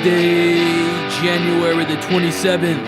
Wednesday, January the 27th.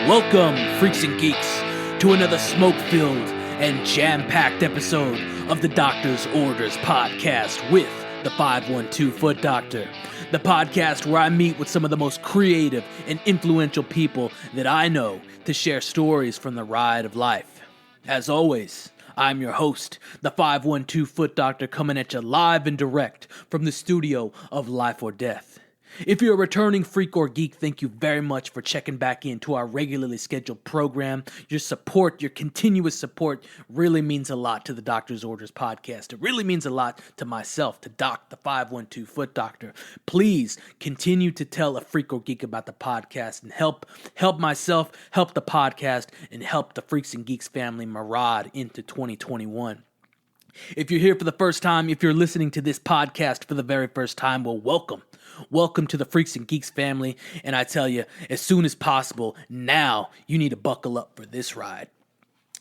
Welcome, Freaks and Geeks, to another smoke-filled and jam-packed episode of the Doctor's Orders podcast with the 512 Foot Doctor. The podcast where I meet with some of the most creative and influential people that I know to share stories from the ride of life. As always, I'm your host, the 512 Foot Doctor, coming at you live and direct from the studio of Life or Death. If you're a returning freak or geek, thank you very much for checking back into our regularly scheduled program. Your support, your continuous support really means a lot to the Doctor's Orders podcast. It really means a lot to myself, to Doc, the 512 Foot Doctor. Please continue to tell a freak or geek about the podcast and help myself, help the podcast, and help the Freaks and Geeks family maraud into 2021. If you're here for the first time, if you're listening to this podcast for the very first time, well, welcome. Welcome to the Freaks and Geeks family, and I tell you, as soon as possible, now you need to buckle up for this ride.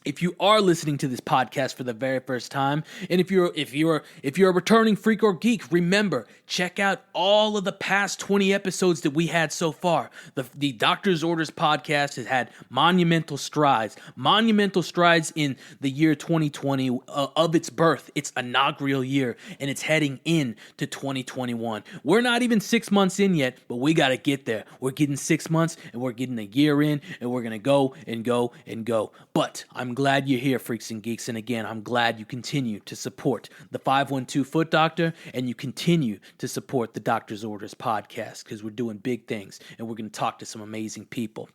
If you are listening to this podcast for the very first time, and if you're a returning freak or geek, remember, check out all of the past 20 episodes that we had so far. The Doctor's Orders podcast has had monumental strides in the year 2020 of its birth, its inaugural year, and it's heading into 2021. We're not even 6 months in yet, but we got to get there. We're getting 6 months, and we're getting a year in, and we're going to go and go and go. But I'm glad you're here, Freaks and Geeks, and again, I'm glad you continue to support the 512 Foot Doctor, and you continue to support the Doctor's Orders podcast, because we're doing big things, and we're going to talk to some amazing people.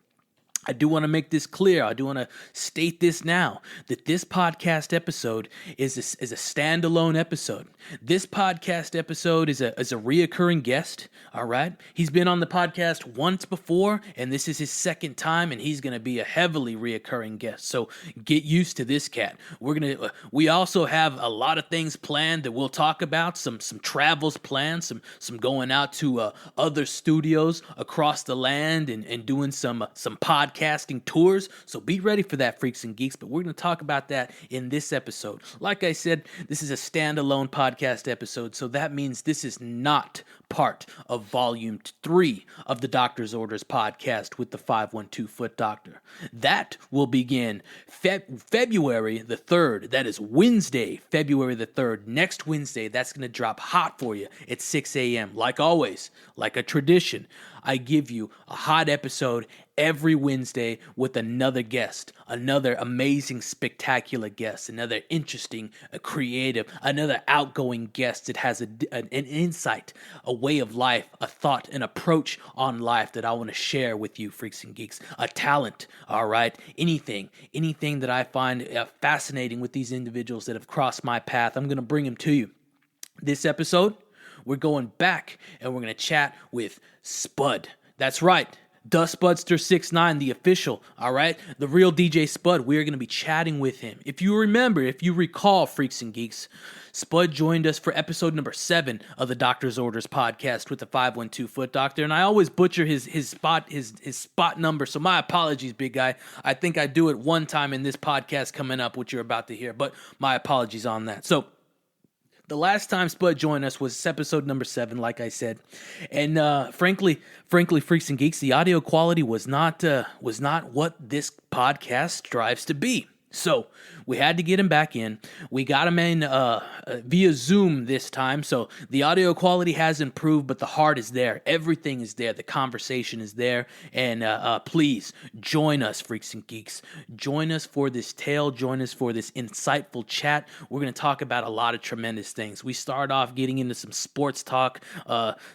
I do want to make this clear. I do want to state this now, that this podcast episode is a standalone episode. This podcast episode is a reoccurring guest, all right? He's been on the podcast once before, and this is his second time, and he's going to be a heavily reoccurring guest. So get used to this cat. We also have a lot of things planned that we'll talk about, some travels planned, some going out to other studios across the land and doing some podcasting tours, so be ready for that, Freaks and Geeks, but we're going to talk about that in this episode. Like I said, this is a standalone podcast episode, so that means this is not part of Volume 3 of the Doctor's Orders podcast with the 512 Foot Doctor. That will begin February the 3rd. That is Wednesday, February the 3rd. Next Wednesday, that's going to drop hot for you at 6 a.m. Like always, like a tradition, I give you a hot episode every Wednesday with another guest, another amazing, spectacular guest, another interesting, creative, another outgoing guest that has an insight, a way of life, a thought, an approach on life that I want to share with you, Freaks and Geeks, a talent, all right? Anything that I find fascinating with these individuals that have crossed my path, I'm going to bring them to you. This episode, we're going back and we're going to chat with Spud. That's right. The Spudster 69, the official, all right? The real DJ Spud. We're going to be chatting with him. If you recall, Freaks and Geeks, Spud joined us for episode number 7 of the Doctor's Orders podcast with the 512 Foot Doctor, and I always butcher his spot number, so my apologies, big guy. I think I do it one time in this podcast coming up, which you're about to hear, but my apologies on that. So, the last time Spud joined us was episode number 7, like I said, and frankly, Freaks and Geeks, the audio quality was not what this podcast strives to be. So we had to get him back in. We got him in via Zoom this time, so the audio quality has improved, but the heart is there. Everything is there. The conversation is there, and please join us, Freaks and Geeks. Join us for this tale. Join us for this insightful chat. We're going to talk about a lot of tremendous things. We start off getting into some sports talk.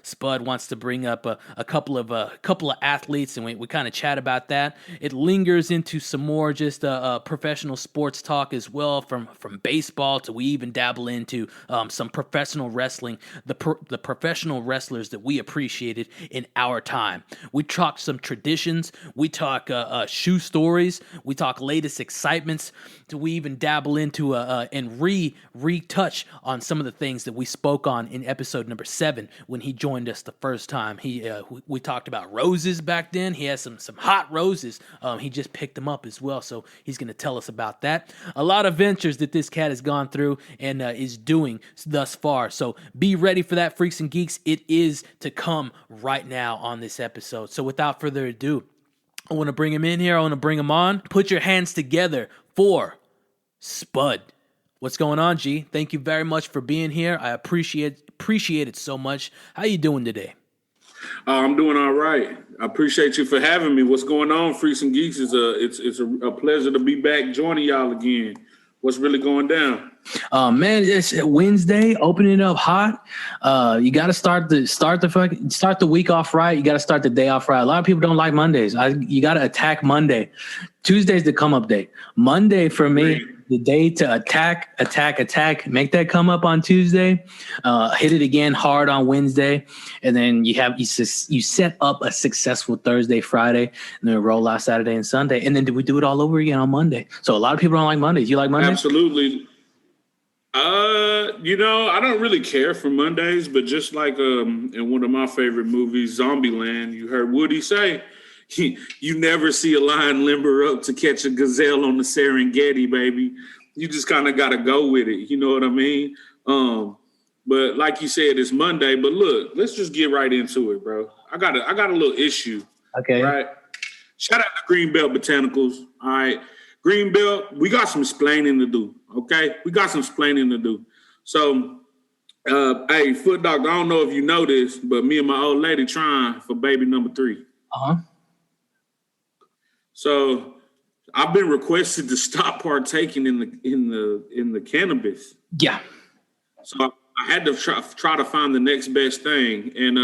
Spud wants to bring up a couple of athletes, and we kind of chat about that. It lingers into some more just professional sports talk as well, from baseball to we even dabble into some professional wrestling, the professional wrestlers that we appreciated in our time. We talk some traditions, we talk shoe stories, we talk latest excitements, to we even dabble into and retouch on some of the things that we spoke on in episode number 7 when he joined us the first time. We talked about roses back then. He has some hot roses. He just picked them up as well, so he's going to tell us about that. a lot of ventures that this cat has gone through and is doing thus far. So be ready for that, Freaks and Geeks. It is to come right now on this episode. So without further ado, I want to bring him in here. I want to bring him on. Put your hands together for Spud. What's going on, G? Thank you very much for being here. I appreciate it so much. How you doing today? I'm doing all right. I appreciate you for having me. What's going on, Freaks and Geeks? It's a pleasure to be back joining y'all again. What's really going down? Man, it's Wednesday, opening up hot. You got to start the week off right. You got to start the day off right. A lot of people don't like Mondays. You got to attack Monday. Tuesday's the come up day. Monday for me, the day to attack. Make that come up on Tuesday. Hit it again hard on Wednesday, and then you set up a successful Thursday, Friday, and then roll out Saturday and Sunday, and then we do it all over again on Monday. So a lot of people don't like Mondays. You like Mondays? Absolutely. I don't really care for Mondays, but just like in one of my favorite movies, Zombieland, you heard Woody say, you never see a lion limber up to catch a gazelle on the Serengeti, baby. You just kind of got to go with it. You know what I mean? But like you said, it's Monday. But look, let's just get right into it, bro. I got a little issue. Okay. Right. Shout out to Greenbelt Botanicals. All right. Greenbelt, we got some explaining to do. Okay. We got some explaining to do. So, hey, Foot Doctor, I don't know if you know this, but me and my old lady trying for baby number 3. Uh-huh. So I've been requested to stop partaking in the cannabis. Yeah. So I had to try to find the next best thing. And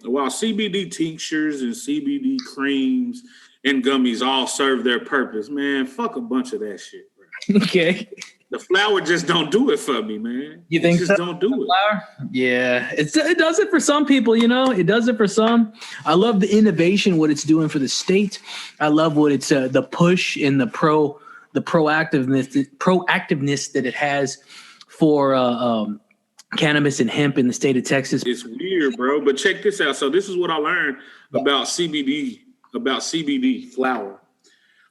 while CBD tinctures and CBD creams and gummies all serve their purpose, man, fuck a bunch of that shit, bro. Okay. The flower just don't do it for me, man. You think just don't do it? Flower? Yeah, it does it for some people. It does it for some. I love the innovation, what it's doing for the state. I love what it's the push and the proactiveness that it has for cannabis and hemp in the state of Texas. It's weird, bro. But check this out. So this is what I learned about CBD flower.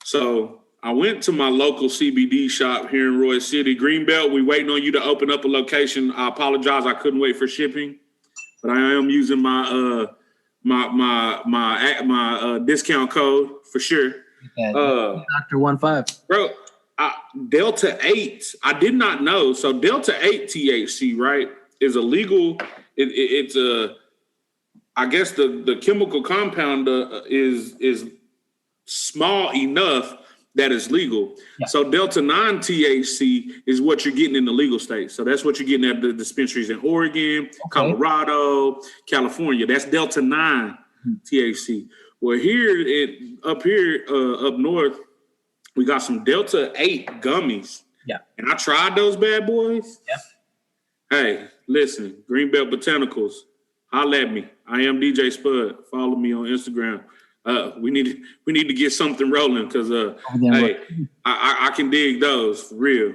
So I went to my local CBD shop here in Roy City. Greenbelt, we waiting on you to open up a location. I apologize, I couldn't wait for shipping, but I am using my discount code for sure. Dr. 15. Bro, Delta 8, I did not know. So Delta 8 THC, right, is illegal. It's I guess the chemical compound is small enough that is legal. Yeah. So Delta 9 THC is what you're getting in the legal states. So that's what you're getting at the dispensaries in Oregon, Colorado, California. That's Delta 9 THC. Well, up north, we got some Delta 8 gummies. Yeah. And I tried those bad boys. Yeah. Hey, listen, Greenbelt Botanicals, holla at me. I am DJ Spud. Follow me on Instagram. We need to get something rolling because hey, I can dig those for real.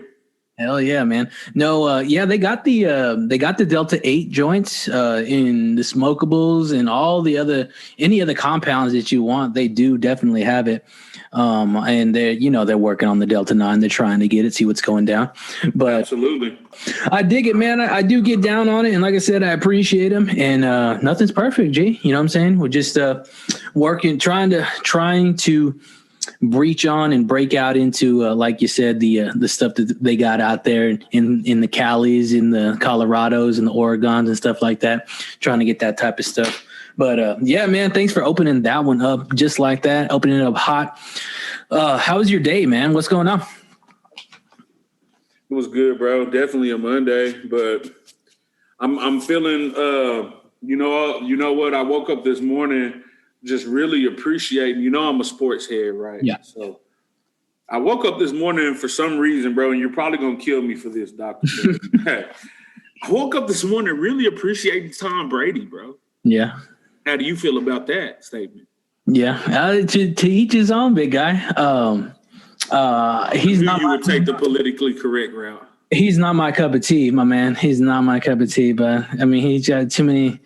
Hell yeah, man. No, they got the Delta 8 joints in the smokables and any other compounds that you want. They do definitely have it. And they're working on the Delta 9. They're trying to get it, see what's going down. But absolutely, I dig it, man. I do get down on it, and like I said, I appreciate them. And nothing's perfect, G. You know what I'm saying? We're just working, trying to breach on and break out into, like you said, the stuff that they got out there in the Calis, in the Colorados, and the Oregons and stuff like that. Trying to get that type of stuff. But yeah, man, thanks for opening that one up just like that, opening it up hot. How was your day, man? What's going on? It was good, bro. Definitely a Monday, but I'm feeling. You know what? I woke up this morning just really appreciating. I'm a sports head, right? Yeah. So I woke up this morning and for some reason, bro, and you're probably gonna kill me for this, Doctor. I woke up this morning really appreciating Tom Brady, bro. Yeah. How do you feel about that statement? Yeah, to each his own, big guy. He's not. You would take the politically correct route. He's not my cup of tea, my man. He's not my cup of tea. But I mean, he's got too many.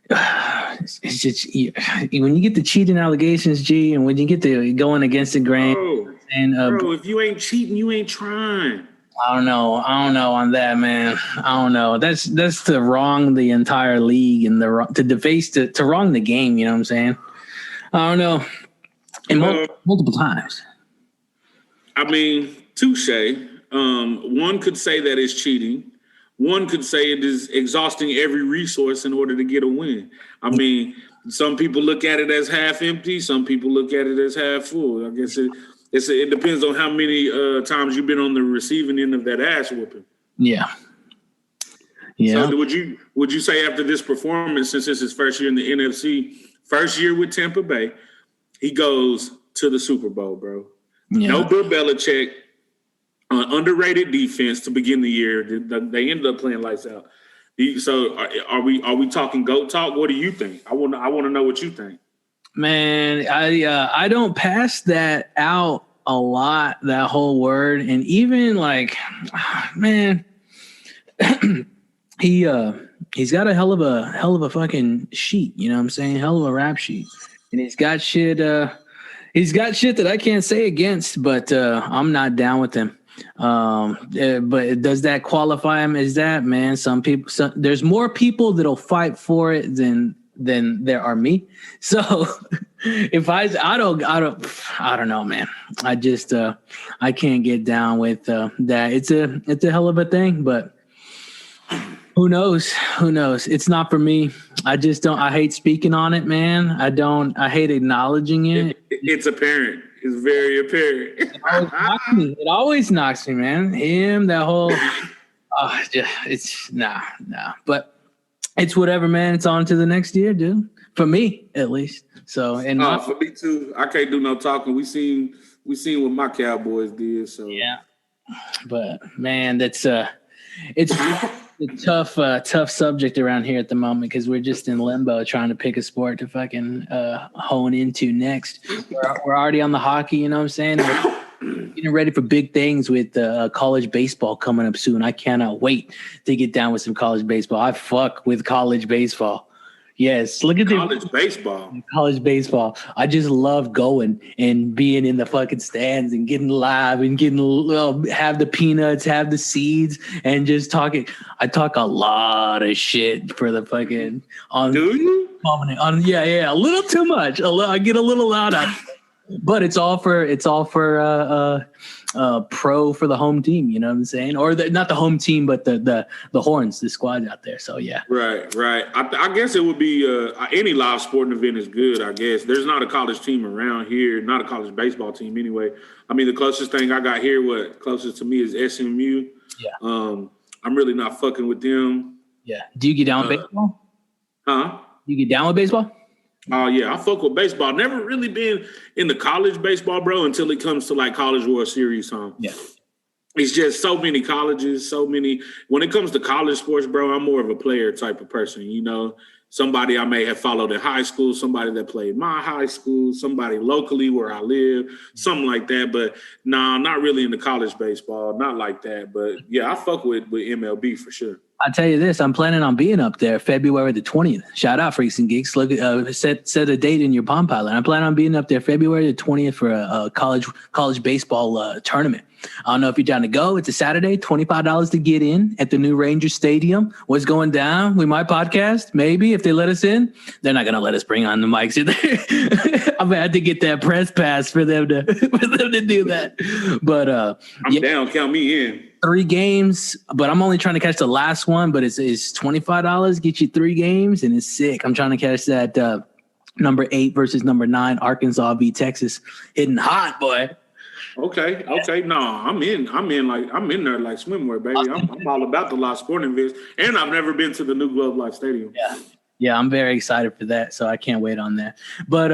It's just when you get the cheating allegations, G, and when you get the going against the grain, And bro, if you ain't cheating, you ain't trying. I don't know on that, man. I don't know. That's to wrong the entire league and to deface to wrong the game. You know what I'm saying? I don't know. And multiple times. I mean, touche. One could say that it's cheating. One could say it is exhausting every resource in order to get a win. I mean, some people look at it as half empty. Some people look at it as half full. I guess it depends on how many times you've been on the receiving end of that ass whooping. Yeah. Yeah. So would you say after this performance, since it's his first year in the NFC, first year with Tampa Bay, he goes to the Super Bowl, bro? Yeah. No Bill Belichick, underrated defense to begin the year. They ended up playing lights out. So are we talking GOAT talk? What do you think? I want to know what you think. Man, I don't pass that out a lot, that whole word, and even like, man, he's got a hell of a fucking sheet. You know what I'm saying? Hell of a rap sheet, and he's got shit. He's got shit that I can't say against, but I'm not down with him. But does that qualify him as that, man? There's more people that'll fight for it than there are me. So if I don't know, man. I just I can't get down with that. It's a hell of a thing, but who knows? It's not for me. I just don't. I hate speaking on it, man. I hate acknowledging it. It's apparent. It's very apparent. It always knocks me, man. That whole. It's nah. But it's whatever, man. It's on to the next year, dude. For me, at least. So for me too. I can't do no talking. We seen what my Cowboys did. So yeah. But man, it's a tough subject around here at the moment because we're just in limbo trying to pick a sport to fucking hone into next. We're already on the hockey, you know what I'm saying? We're getting ready for big things with college baseball coming up soon. I cannot wait to get down with some college baseball. I fuck with college baseball. Yes, look at college baseball. College baseball. I just love going and being in the fucking stands and getting live and have the peanuts, have the seeds, and just talking. I talk a lot of shit for the fucking on. Do you? Yeah, a little too much. I get a little loud out, but it's all for pro for the home team, you know what I'm saying? Or not the home team, but the horns, the squad out there. So yeah. Right. I guess it would be any live sporting event is good. I guess there's not a college team around here, not a college baseball team anyway. I mean, the closest thing I got here, closest to me is SMU. Yeah. I'm really not fucking with them. Yeah. Do you get down with baseball? Huh? You get down with baseball? Oh, yeah, I fuck with baseball. Never really been into college baseball, bro, until it comes to, like, College World Series. Yeah. It's just so many colleges, when it comes to college sports, bro, I'm more of a player type of person, you know? Somebody I may have followed in high school, somebody that played my high school, somebody locally where I live, something like that. But nah, not really into college baseball, not like that. But, yeah, I fuck with MLB for sure. I'll tell you this, I'm planning on being up there February the 20th. Shout out Freaks and Geeks. Look, set a date in your Palm Pilot. I'm planning on being up there February the 20th for a college baseball tournament. I don't know if you're down to go. It's a Saturday, $25 to get in at the new Ranger Stadium. What's going down? We might podcast, maybe, if they let us in. They're not going to let us bring on the mics either. I'm going to have to get that press pass for them to do that. But I'm down. Count me in. 3 games, but I'm only trying to catch the last one, but it's $25, get you 3 games, and it's sick. I'm trying to catch that number 8 versus number 9, Arkansas v. Texas. Hitting hot, boy. Okay. No, I'm in there like swimwear, baby. I'm all about the live sporting events, and I've never been to the new Globe Life Stadium. Yeah, I'm very excited for that, so I can't wait on that. But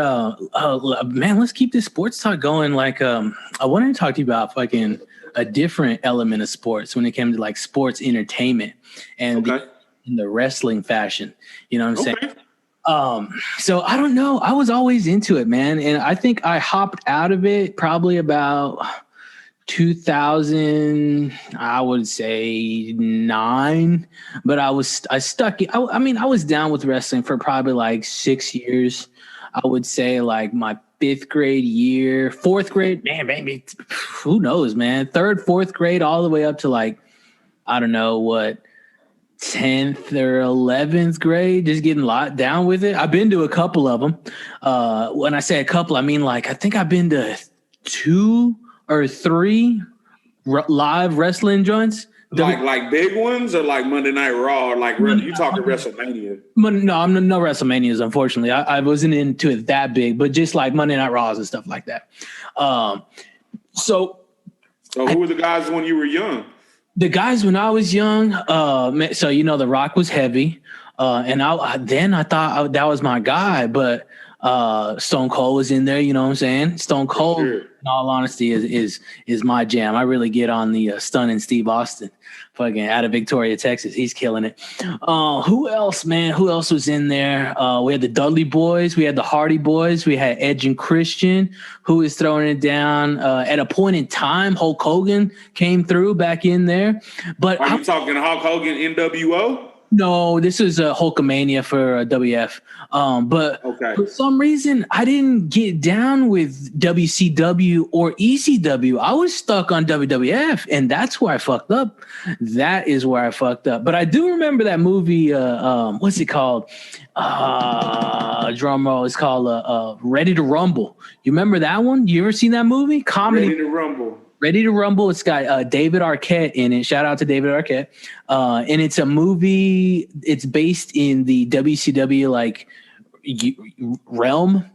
man, let's keep this sports talk going. Like, I wanted to talk to you about fucking a different element of sports when it came to like sports entertainment and in the wrestling fashion. You know what I'm saying? So I don't know. I was always into it, man. And I think I hopped out of it probably about 2000, I would say 9, but I stuck. I mean, I was down with wrestling for probably like 6 years. I would say like my fifth grade year, fourth grade, man, maybe who knows, man. Third, fourth grade, all the way up to like, I don't know what, 10th or 11th grade, just getting locked down with it. I've been to a couple of them. When I say a couple, I mean like I think I've been to 2 or 3 live wrestling joints. Like big ones or like Monday Night Raw or like you talking WrestleMania? No, I'm no WrestleManias, unfortunately. I wasn't into it that big, but just like Monday Night Raws and stuff like that. So who were the guys when you were young? The guys when I was young, so The Rock was heavy, and I thought that was my guy, but Stone Cold was in there. You know what I'm saying? Stone Cold, sure. In all honesty, is my jam. I really get on the stunning Steve Austin, fucking out of Victoria, Texas. He's killing it. Who else, man? Who else was in there? We had the Dudley Boys. We had the Hardy Boys. We had Edge and Christian, who was throwing it down. At a point in time, Hulk Hogan came through back in there. But are you talking Hulk Hogan NWO? No, this is a Hulkamania for WF. But for some reason, I didn't get down with WCW or ECW. I was stuck on WWF, and that's where I fucked up. That is where I fucked up. But I do remember that movie. What's it called? Drum roll. It's called Ready to Rumble. You remember that one? You ever seen that movie? Comedy. Ready to Rumble. It's got David Arquette in it. Shout out to David Arquette. And it's a movie. It's based in the WCW like realm,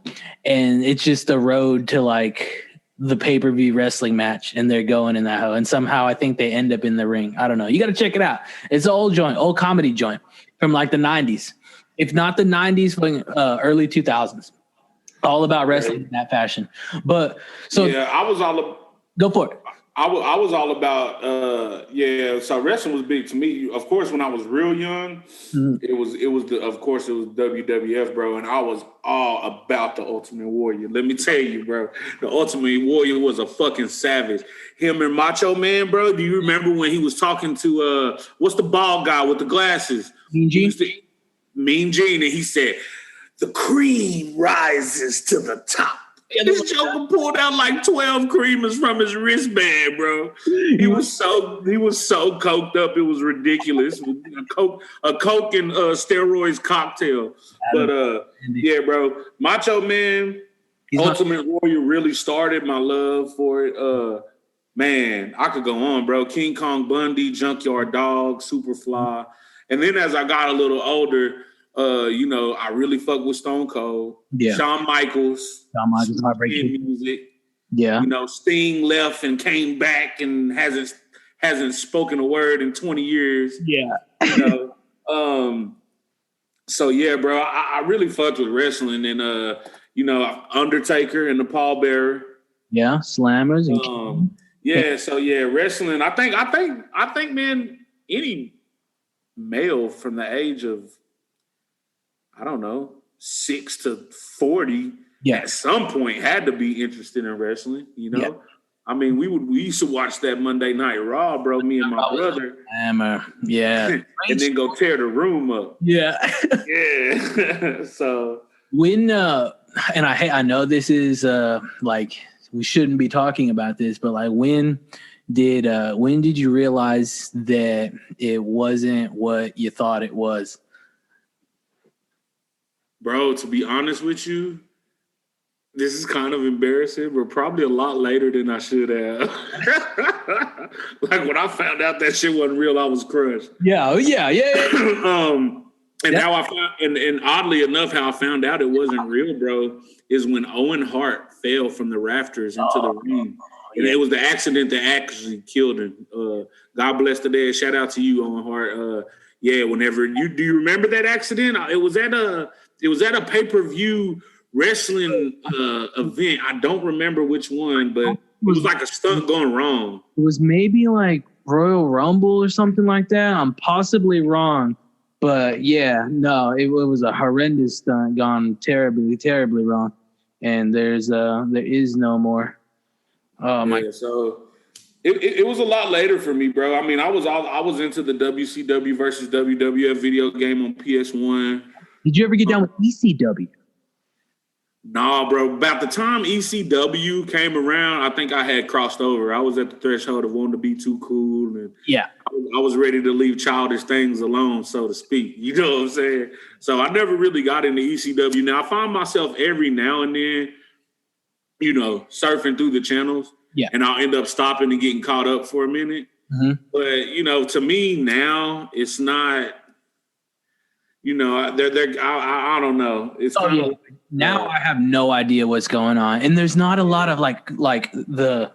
and it's just the road to like the pay-per-view wrestling match, and they're going in that hoe. And somehow I think they end up in the ring. I don't know. You got to check it out. It's an old comedy joint from like the 90s, if not the 90s, early 2000s. All about wrestling in that fashion. But so I was all. Go for it. I was all about so wrestling was big to me. Of course, when I was real young, it was WWF, bro, and I was all about the Ultimate Warrior. Let me tell you, bro, the Ultimate Warrior was a fucking savage. Him and Macho Man, bro. Do you remember when he was talking to what's the bald guy with the glasses? Mean Gene, and he said, "The cream rises to the top." Yeah, this Joker pulled out like 12 creamers from his wristband, bro. He was so coked up, it was ridiculous. A coke and steroids cocktail. But yeah, bro, Macho Man, Ultimate Warrior really started my love for it. Man, I could go on, bro. King Kong Bundy, Junkyard Dog, Superfly, and then as I got a little older. I really fuck with Stone Cold. Yeah. Shawn Michaels, heartbreaking music. Yeah. Sting left and came back and hasn't spoken a word in 20 years. Yeah. So yeah, bro, I really fucked with wrestling and Undertaker and the Pallbearer. Yeah, Slammers and wrestling. I think, man, any male from the age of 6 to 40 at some point had to be interested in wrestling, Yeah. I mean, we used to watch that Monday Night Raw, bro, me and my brother. Yeah. And then go tear the room up. Yeah. Yeah. So when and I know this is like we shouldn't be talking about this, but like when did you realize that it wasn't what you thought it was? Bro, to be honest with you, this is kind of embarrassing, but probably a lot later than I should have. Like when I found out that shit wasn't real, I was crushed. Yeah. And how I found, and oddly enough, how I found out it wasn't real, bro, is when Owen Hart fell from the rafters into the ring. And it was the accident that actually killed him. God bless the dead. Shout out to you, Owen Hart. Whenever do you remember that accident? It was at a pay-per-view wrestling event. I don't remember which one, but it was like a stunt gone wrong. It was maybe like Royal Rumble or something like that. I'm possibly wrong, but it was a horrendous stunt gone terribly, terribly wrong. And there is no more. Oh my! So it was a lot later for me, bro. I mean, I was into the WCW versus WWF video game on PS1. Did you ever get down with ECW? Nah, bro. About the time ECW came around, I think I had crossed over. I was at the threshold of wanting to be too cool, and I was ready to leave childish things alone, so to speak. You know what I'm saying? So I never really got into ECW. Now I find myself every now and then, you know, surfing through the channels, and I'll end up stopping and getting caught up for a minute. Mm-hmm. But you know, to me now, it's not. You know, I don't know. It's kind of now I have no idea what's going on, and there's not a lot of like the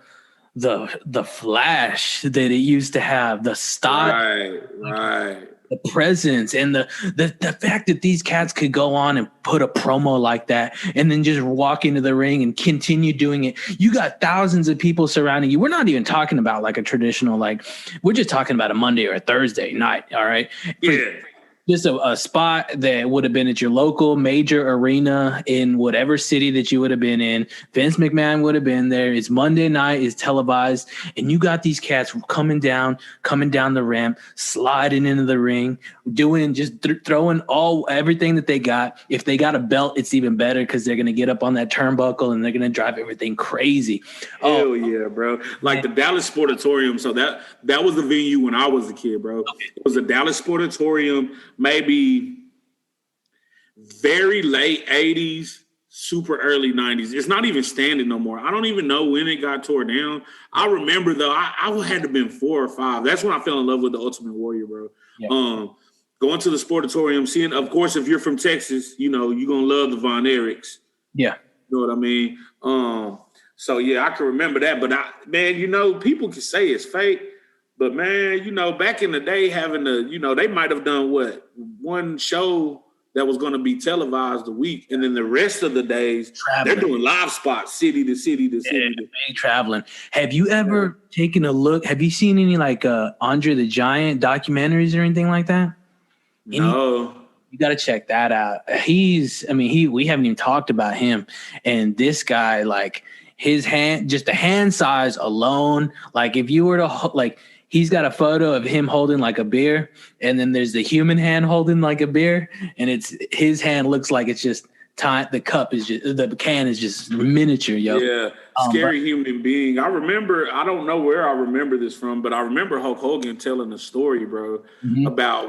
flash that it used to have, the style, right. The presence, and the fact that these cats could go on and put a promo like that and then just walk into the ring and continue doing it. You got thousands of people surrounding you. We're not even talking about like a traditional, like we're just talking about a Monday or a Thursday night. All right. Just a spot that would have been at your local major arena in whatever city that you would have been in. Vince McMahon would have been there. It's Monday night, it's televised, and you got these cats coming down the ramp, sliding into the ring, doing just throwing everything that they got. If they got a belt, it's even better because they're gonna get up on that turnbuckle and they're gonna drive everything crazy. Hell yeah, bro! Like the Dallas Sportatorium. So that was the venue when I was a kid, bro. Okay. It was the Dallas Sportatorium. Maybe very late 80s, super early 90s. It's not even standing no more. I don't even know when it got tore down. I remember, though, I had to have been 4 or 5. That's when I fell in love with the Ultimate Warrior, bro. Yeah. Going to the Sportatorium, seeing, of course, if you're from Texas, you know, you're going to love the Von Erichs. Yeah. You know what I mean? So, yeah, I can remember that. But, man, you know, people can say it's fake. But, man, you know, back in the day, they might have done one show that was going to be televised a week. And then the rest of the days, they're doing live spots, city to city to city. Big traveling. Have you ever taken a look? Have you seen any like Andre the Giant documentaries or anything like that? No. You got to check that out. We haven't even talked about him. And this guy, like his hand, just the hand size alone, like if you were to like, he's got a photo of him holding like a beer, and then there's the human hand holding like a beer, and it's his hand looks like it's just the can is just miniature, yo. Yeah, scary human being. I don't know where I remember this from, but I remember Hulk Hogan telling a story, bro, about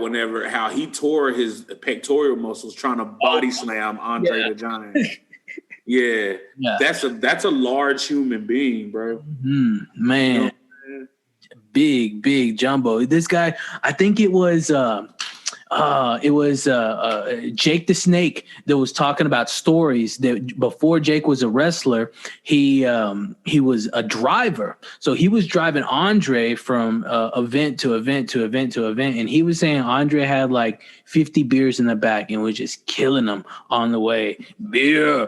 how he tore his pectoral muscles trying to body slam Andre the Giant. Yeah, that's a large human being, bro. Man. You know? Big jumbo. This guy, I think it was Jake the Snake that was talking about stories that before Jake was a wrestler, he was a driver. So he was driving Andre from event to event to event to event, and he was saying Andre had like 50 beers in the back and was just killing them on the way. Beer,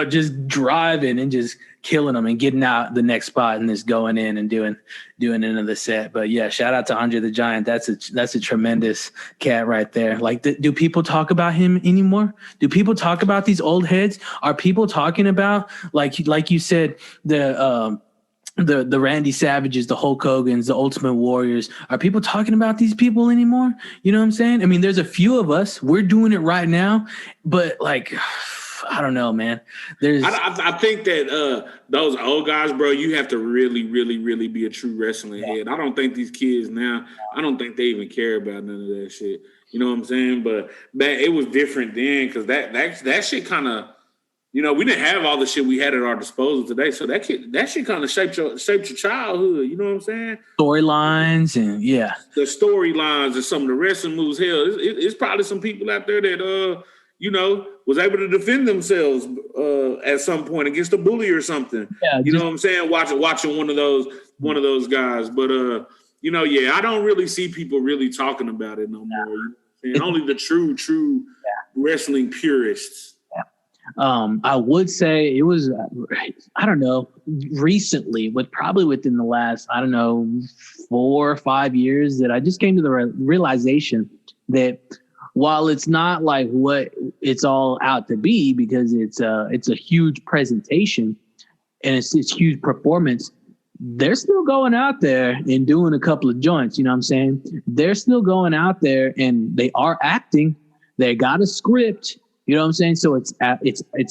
just driving and just killing them and getting out the next spot and just going in and doing another set. But yeah, shout out to Andre the Giant. That's a tremendous cat right there. Like, do people talk about him anymore? Do people talk about these old heads? Are people talking about like you said, the Randy Savages, the Hulk Hogans, the Ultimate Warriors? Are people talking about these people anymore? You know what I'm saying? I mean, there's a few of us. We're doing it right now, but like, I don't know, man. I think that those old guys, bro, you have to really, really, really be a true wrestling head. I don't think these kids now, I don't think they even care about none of that shit. You know what I'm saying? But it was different then, because that shit kind of, you know, we didn't have all the shit we had at our disposal today. So that shit kind of shaped your childhood. You know what I'm saying? Storylines and the storylines and some of the wrestling moves. Hell, it's probably some people out there that you know, was able to defend themselves at some point against a bully or something. Yeah, you know what I'm saying? Watching one of those guys. But you know, I don't really see people really talking about it no more. And only the true wrestling purists. I would say it was, I don't know, recently, probably within the last, 4 or 5 years, that I just came to the realization that while it's not like what it's all out to be, because it's a huge presentation and it's this huge performance, they're still going out there and doing a couple of joints. You know what I'm saying? They're still going out there and they are acting. They got a script. You know what I'm saying? So it's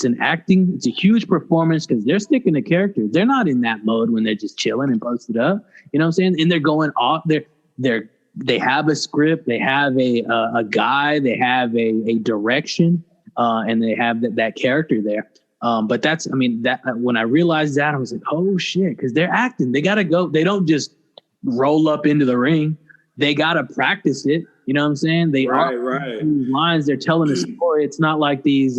an acting. It's a huge performance because they're sticking to character. They're not in that mode when they're just chilling and posted up. You know what I'm saying? And they're going off. They have a script. They have a guy. They have a direction, and they have that character there. But when I realized that, I was like, oh shit, because they're acting. They gotta go. They don't just roll up into the ring. They gotta practice it. You know what I'm saying? They are these lines. They're telling a story. It's not like these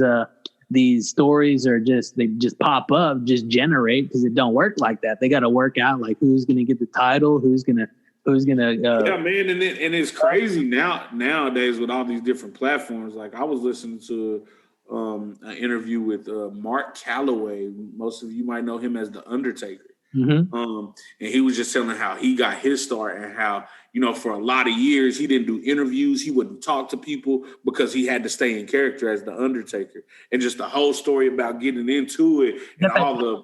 stories are they just pop up, just generate, because it don't work like that. They got to work out like who's gonna get the title, who's gonna. Yeah, man, and it's crazy nowadays with all these different platforms. Like I was listening to an interview with Mark Calloway. Most of you might know him as the Undertaker. Mm-hmm. And he was just telling how he got his start and how, for a lot of years he didn't do interviews. He wouldn't talk to people because he had to stay in character as the Undertaker. And just the whole story about getting into it and all the.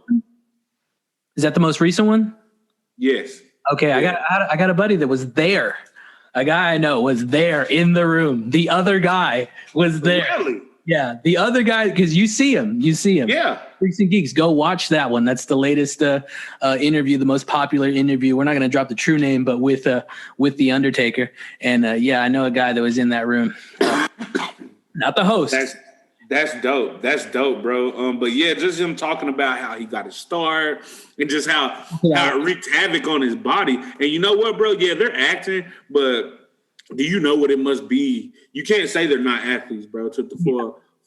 Is that the most recent one? Yes. Okay, yeah. I got a buddy that was there. A guy I know was there in the room. The other guy was there. Really? Yeah, the other guy, because you see him. Yeah. Freaks and Geeks, go watch that one. That's the latest interview, the most popular interview. We're not going to drop the true name, but with the Undertaker. And I know a guy that was in that room. Not the host. That's dope. That's dope, bro. But yeah, just him talking about how he got his start and just how it wreaked havoc on his body. And you know what, bro? Yeah, they're acting, but do you know what it must be? You can't say they're not athletes, bro.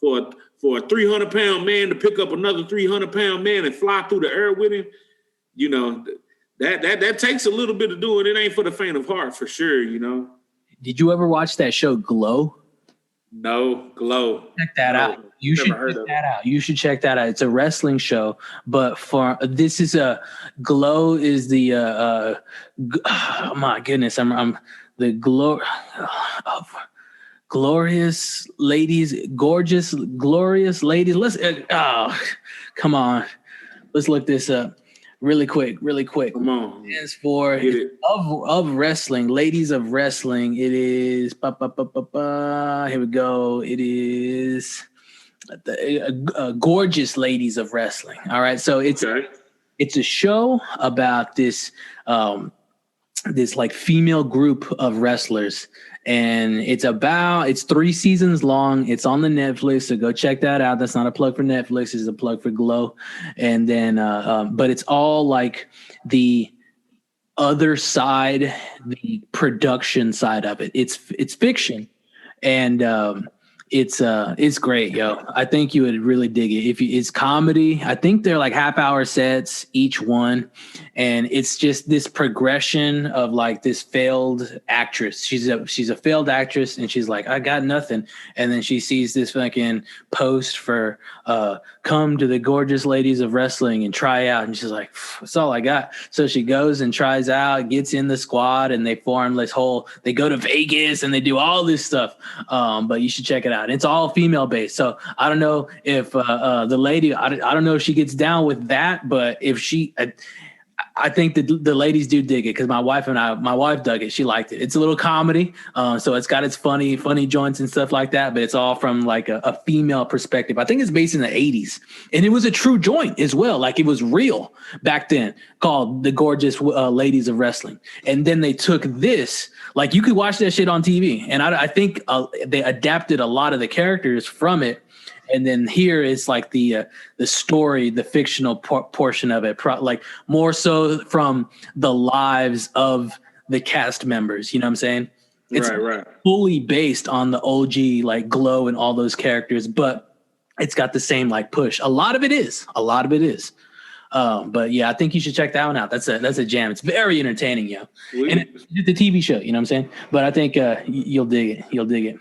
For a 300-pound man to pick up another 300-pound man and fly through the air with him, that takes a little bit of doing. It ain't for the faint of heart, for sure. Did you ever watch that show Glow? No, Glow. Check that out. You should check that out. You should check that out. It's a wrestling show, but Glow is the oh my goodness, I'm the glory of glorious ladies, gorgeous, glorious ladies. Let's come on. Let's look this up. Really quick. Come on. It stands for of wrestling, ladies of wrestling. It is here we go. It is the gorgeous ladies of wrestling. All right, so it's a show about this like female group of wrestlers. And it's 3 seasons long. It's on the Netflix, so go check that out. That's not a plug for Netflix; it's a plug for Glow. And then, but it's all like the other side, the production side of it. It's fiction, and it's great, yo. I think you would really dig it. It's comedy. I think they're like half-hour sets each one, and it's just this progression of like this failed actress. She's a failed actress, and she's like, I got nothing, and then she sees this fucking post for come to the gorgeous ladies of wrestling and try out, and she's like, that's all I got. So she goes and tries out, gets in the squad, and they form this whole. They go to Vegas and they do all this stuff. But you should check it out. It's all female based. So I don't know if the lady, I don't know if she gets down with that, but if she, I think the ladies do dig it, because my wife dug it. She liked it. It's a little comedy. So it's got its funny joints and stuff like that, but it's all from like a female perspective. I think it's based in the 80s, and it was a true joint as well. Like it was real back then, called The Gorgeous Ladies of Wrestling. And then they took this, like you could watch that shit on TV. And I think they adapted a lot of the characters from it. And then here is like the story, the fictional portion of it, like more so from the lives of the cast members. You know what I'm saying? It's fully based on the OG, like Glow and all those characters, but it's got the same like push. A lot of it is. But yeah, I think you should check that one out. That's a jam. It's very entertaining, yo. And it's the TV show, you know what I'm saying? But I think you'll dig it.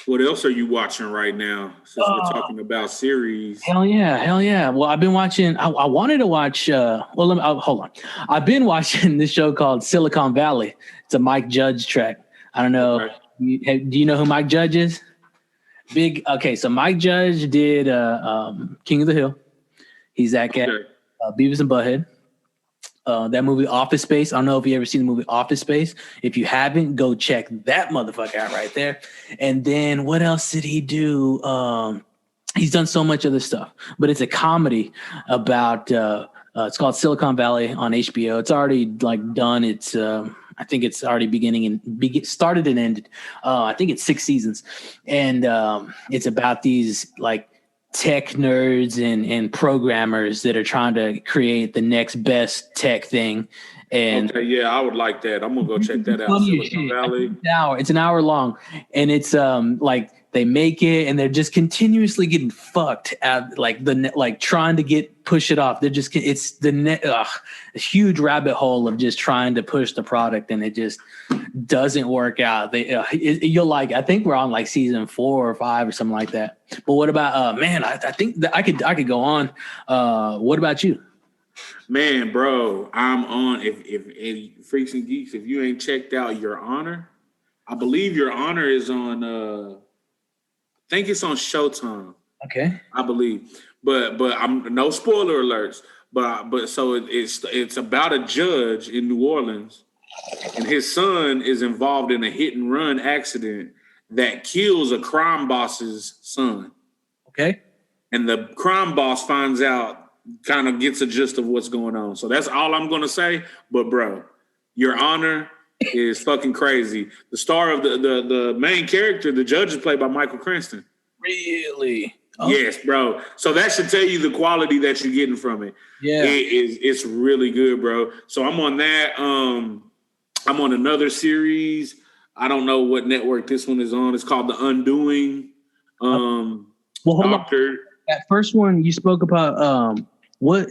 What else are you watching right now, since we're talking about series? Hell yeah. Well, I've been watching. I wanted to watch. Hold on. I've been watching this show called Silicon Valley. It's a Mike Judge track. I don't know. Okay. Do you know who Mike Judge is? Big. Okay, so Mike Judge did King of the Hill. He's that guy. Okay. Beavis and Butthead. That movie Office Space. I don't know if you ever seen the movie Office Space. If you haven't, go check that motherfucker out right there. And then what else did he do? He's done so much other stuff, but it's a comedy about. It's called Silicon Valley on HBO. It's already like done. It's I think it's already started and ended. I think it's 6 seasons, and it's about these like tech nerds and programmers that are trying to create the next best tech thing. And okay, yeah, I would like that. I'm gonna go check that out. Silicon Valley. It's an hour long, and it's like they make it, and they're just continuously getting fucked at like trying to push it off. They're just it's a huge rabbit hole of just trying to push the product, and it just doesn't work out. You'll like. I think we're on like season 4 or 5 or something like that. But what about man? I think that I could go on. What about you? Man, bro, I'm on. If Freaks and Geeks, if you ain't checked out Your Honor, I believe Your Honor is on. I think it's on Showtime. Okay, I believe, but I'm no spoiler alerts. But so it's about a judge in New Orleans, and his son is involved in a hit and run accident that kills a crime boss's son. Okay, and the crime boss finds out. Kind of gets a gist of what's going on. So that's all I'm going to say. But, bro, Your Honor is fucking crazy. The star of the main character, the judge, is played by Michael Cranston. Really? Oh. Yes, bro. So that should tell you the quality that you're getting from it. Yeah. It's really good, bro. So I'm on that. I'm on another series. I don't know what network this one is on. It's called The Undoing. Well, hold on. That first one you spoke about, what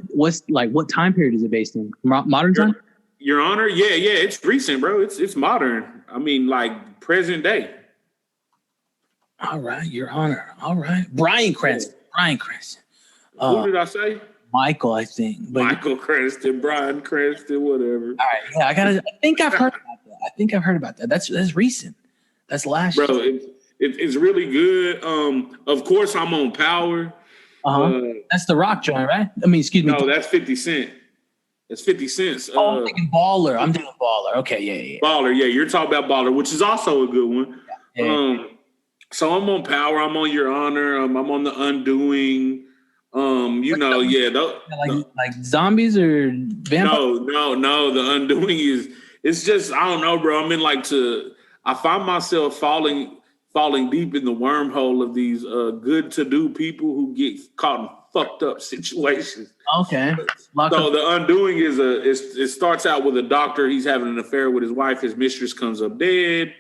time period is it based in? Modern time? Your Honor, yeah, it's recent, bro. It's modern. I mean, like present day. All right, Your Honor. All right, Bryan Cranston. Who did I say? Michael, I think. Michael Cranston, Bryan Cranston, whatever. All right, yeah, I think I've heard about that. That's recent. That's last year. Bro, it's really good. Of course, I'm on Power. That's the Rock joint, right? I mean, excuse me. No, that's 50 Cent. That's 50 Cent. I'm thinking Baller. I'm doing Baller. Okay, yeah. Baller, yeah. You're talking about Baller, which is also a good one. Yeah. So I'm on Power. I'm on Your Honor. I'm on The Undoing. Like zombies or vampires? No. The Undoing it's just, I don't know, bro. I find myself falling deep in the wormhole of these good to do people who get caught in fucked up situations. Okay. So The Undoing it starts out with a doctor. He's having an affair with his wife. His mistress comes up dead.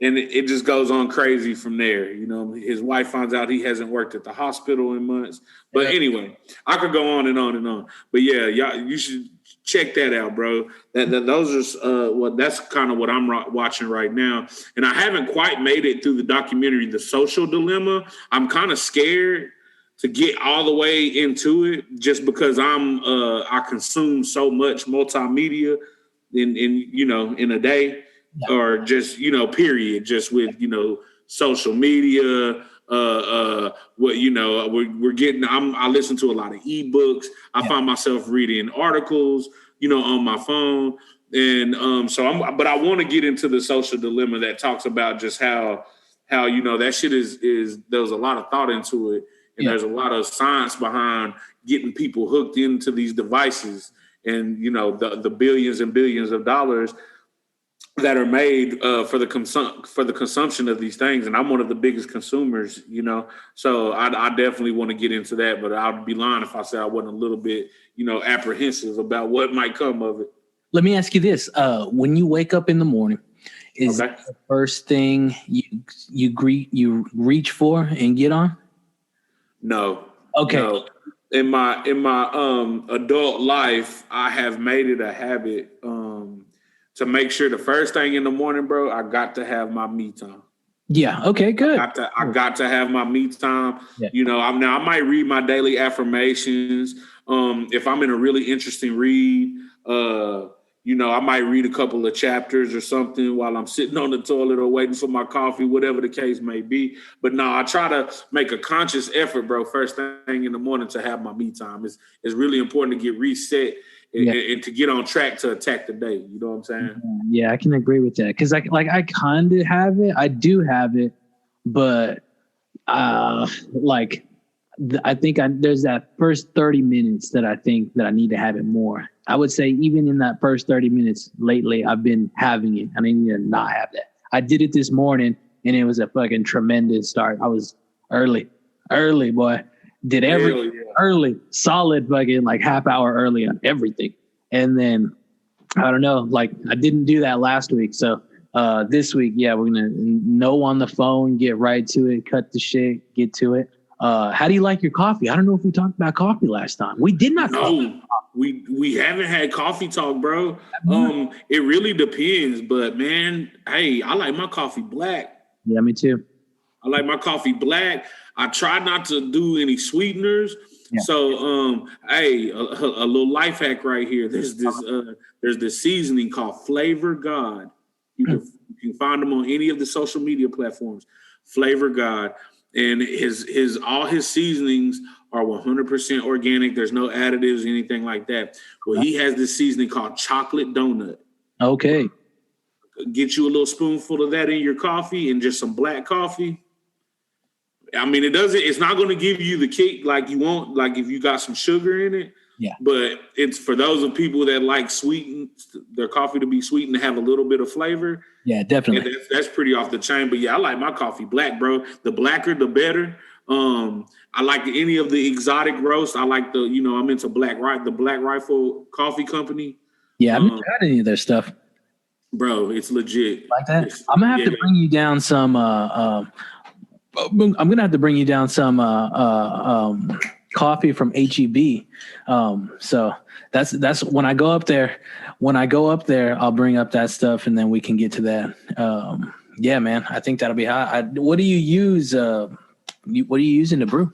And it just goes on crazy from there. You know, his wife finds out he hasn't worked at the hospital in months. But anyway, I could go on and on and on. But yeah, y'all, you should check that out, bro. Those are that's kind of what I'm watching right now. And I haven't quite made it through the documentary, The Social Dilemma. I'm kind of scared to get all the way into it just because I consume so much multimedia in a day. Yeah. Or just, period, just with, social media, we're getting, I listen to a lot of ebooks. I find myself reading articles, on my phone. And but I want to get into The Social Dilemma that talks about just how, that shit is there's a lot of thought into it. And there's a lot of science behind getting people hooked into these devices and, the billions and billions of dollars that are made for the consumption of these things. And I'm one of the biggest consumers, so I definitely want to get into that, but I'd be lying if I said I wasn't a little bit, apprehensive about what might come of it. Let me ask you this. When you wake up in the morning, is that the first thing you reach for and get on? No. Okay. No. In my adult life, I have made it a habit, to make sure the first thing in the morning, bro, I got to have my me time. Yeah. Okay. Good. I got to have my me time. Yeah. I might read my daily affirmations. If I'm in a really interesting read, I might read a couple of chapters or something while I'm sitting on the toilet or waiting for my coffee, whatever the case may be. But no, I try to make a conscious effort, bro, first thing in the morning to have my me time. It's really important to get reset. And to get on track to attack the day. You know what I'm saying? Yeah, I can agree with that. Because I kind of have it. I do have it, but Like I think there's that first 30 minutes that I think that I need to have it more. I would say even in that first 30 minutes lately, I've been having it. I need to not have that. I did it this morning and it was a fucking tremendous start. I was early, boy. Did early, solid fucking like half hour early on everything. And then I don't know, like I didn't do that last week. So this week, yeah, we're gonna know on the phone, get right to it, cut the shit, get to it. How do you like your coffee? I don't know if we talked about coffee last time. We did not. No, we haven't had coffee talk, bro. It really depends, but man, hey, I like my coffee black. Yeah, me too. I like my coffee black. I try not to do any sweeteners. Yeah. So, hey, a little life hack right here. There's this seasoning called Flavor God. You can find them on any of the social media platforms. Flavor God, and all his seasonings are 100% organic. There's no additives, anything like that. Well, he has this seasoning called Chocolate Donut. Okay. Get you a little spoonful of that in your coffee and just some black coffee. I mean, it's not going to give you the kick like you want, like if you got some sugar in it. Yeah. But it's for those of people that like their coffee to be sweetened and have a little bit of flavor. Yeah, definitely. That's pretty off the chain. But yeah, I like my coffee black, bro. The blacker, the better. I like any of the exotic roast. I like I'm into the Black Rifle Coffee Company. Yeah, I've never had any of their stuff. Bro, it's legit. Like that? I'm gonna have to bring you down some. I'm gonna have to bring you down some coffee from HEB. So that's when I go up there. I'll bring up that stuff, and then we can get to that. Yeah, man, I think that'll be hot. What do you use? What are you using to brew?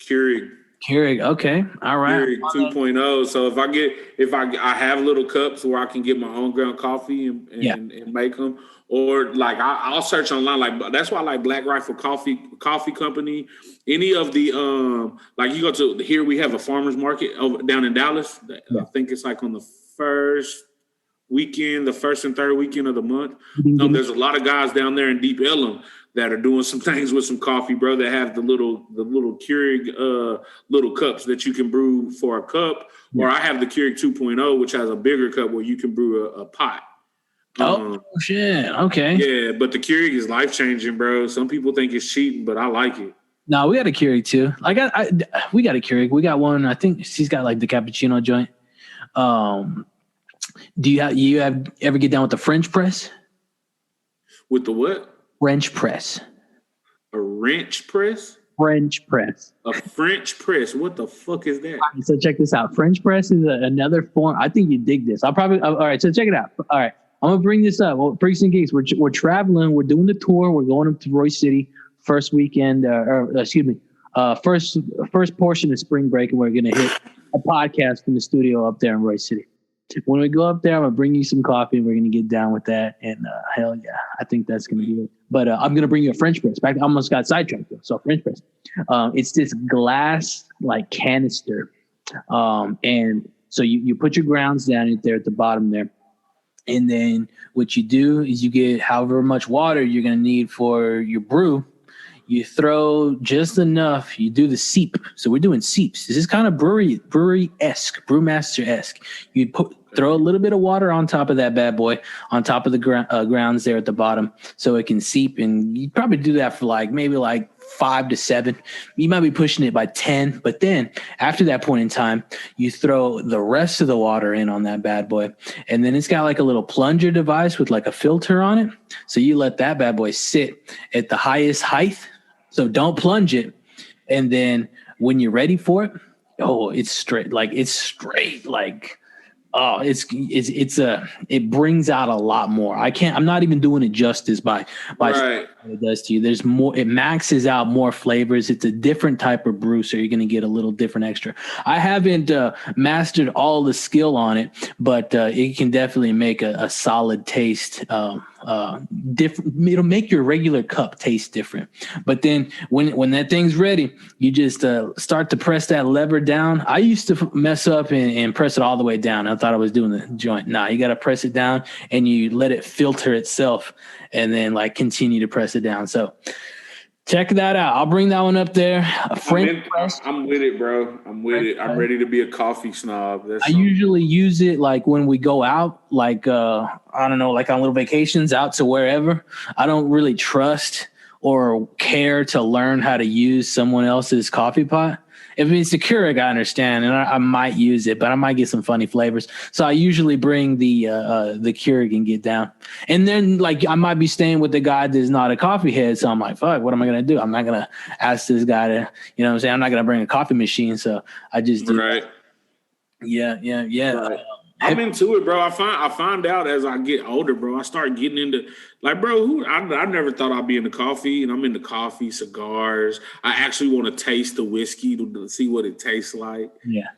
Keurig. Okay. All right. Keurig 2.0. So if I have little cups where I can get my own ground coffee and make them, or like I'll search online. Like that's why I like Black Rifle Coffee Company. Any of the like you go to here, we have a farmers market down in Dallas. I think it's like on the first and third weekend of the month. There's a lot of guys down there in Deep Ellum that are doing some things with some coffee, bro, that have the little Keurig little cups that you can brew for a cup. Yeah. Or I have the Keurig 2.0, which has a bigger cup where you can brew a pot. Oh, shit. Okay. Yeah, but the Keurig is life-changing, bro. Some people think it's cheating, but I like it. No, we got a Keurig, too. We got a Keurig. We got one. I think she's got, like, the cappuccino joint. Do you ever get down with the French press? With the what? French press. A wrench press? French press. A French press. What the fuck is that? Right, so check this out. French press is another form. I think you dig this. All right, so check it out. All right, I'm going to bring this up. Well, Freaks and Geeks, we're traveling. We're doing the tour. We're going up to Royce City first weekend, first portion of spring break, and we're going to hit a podcast from the studio up there in Royce City. When we go up there, I'm going to bring you some coffee and we're going to get down with that. And hell yeah, I think that's going to be it. But I'm going to bring you a French press. I almost got sidetracked though. So French press. It's this glass like canister. And so you put your grounds down in there at the bottom there. And then what you do is you get however much water you're going to need for your brew. You throw just enough. You do the seep. So we're doing seeps. This is kind of brewery-esque, brewmaster-esque. You throw a little bit of water on top of that bad boy, on top of the grounds there at the bottom, so it can seep. And you probably do that for maybe 5 to 7. You might be pushing it by 10. But then after that point in time, you throw the rest of the water in on that bad boy. And then it's got like a little plunger device with like a filter on it. So you let that bad boy sit at the highest height. So don't plunge it. And then when you're ready for it, it's straight. It brings out a lot more. I'm not even doing it justice by right. What it does to you. There's more, it maxes out more flavors. It's a different type of brew. So you're going to get a little different extra. I haven't mastered all the skill on it, but it can definitely make a solid taste. Different. It'll make your regular cup taste different. But then when that thing's ready, you just start to press that lever down. I used to mess up and press it all the way down. I thought I was doing the joint. Nah, you got to press it down and you let it filter itself and then continue to press it down. So Check that out. I'll bring that one up there. I'm with it, bro. I'm with it. I'm ready to be a coffee snob. I usually use it like when we go out, like I don't know, like on little vacations out to wherever. I don't really trust or care to learn how to use someone else's coffee pot. If it's the Keurig, I understand, and I might use it, but I might get some funny flavors. So I usually bring the Keurig and get down. And then, like, I might be staying with the guy that's not a coffee head, so I'm like, fuck, what am I gonna do? I'm not gonna ask this guy to, you know what I'm saying? I'm not gonna bring a coffee machine, so I just do. Right. Yeah. Right. I'm into it, bro. I find out as I get older, bro. I start getting into like, bro. I never thought I'd be into coffee, and I'm into coffee, cigars. I actually want to taste the whiskey to see what it tastes like. Yeah,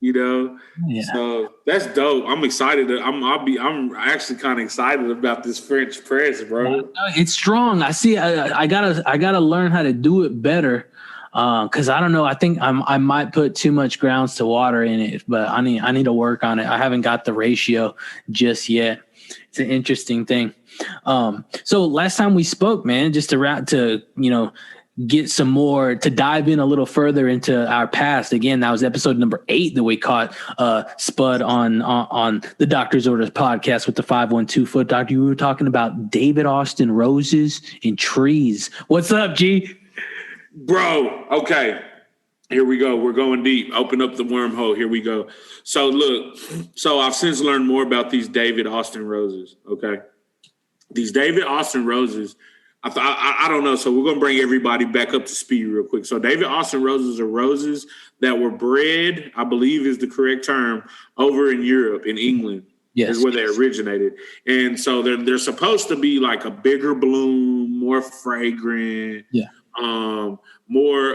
you know. Yeah. So that's dope. I'm excited. I'm actually kind of excited about this French press, bro. It's strong. I see. I gotta learn how to do it better. Because I don't know, I think I might put too much grounds to water in it, but I need to work on it. I haven't got the ratio just yet. It's an interesting thing. So last time we spoke, man, just to get some more, to dive in a little further into our past. Again, that was episode number 8 that we caught Spud on the Doctor's Orders podcast with the 512 Foot Doctor. We were talking about David Austin roses and trees. What's up, G? Bro, okay. Here we go. We're going deep. Open up the wormhole. Here we go. So look, I've since learned more about these David Austin roses, okay? These David Austin roses, I don't know. So we're going to bring everybody back up to speed real quick. So David Austin roses are roses that were bred, I believe is the correct term, over in Europe, in England. Yes, is where they originated. And so they're supposed to be like a bigger bloom, more fragrant. Yeah. More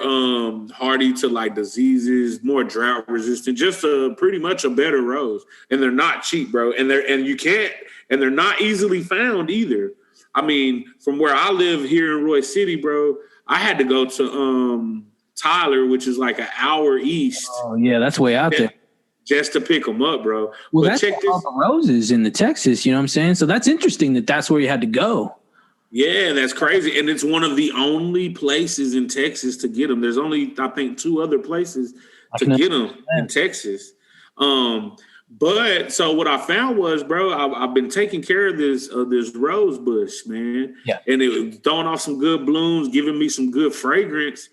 hardy to like diseases, more drought resistant, just pretty much a better rose. And they're not cheap, bro. And they're not easily found either. I mean, from where I live here in Roy City, bro, I had to go to Tyler, which is like an hour east. Oh yeah, that's way out there. Just to pick them up, bro. Well, but that's check all the roses in the Texas, you know what I'm saying? So that's interesting that's where you had to go. Yeah, that's crazy. And it's one of the only places in Texas to get them. There's only, I think, 2 other places to get them in Texas. But so what I found was, bro, I've been taking care of this rose bush, man. Yeah. And it was throwing off some good blooms, giving me some good fragrance.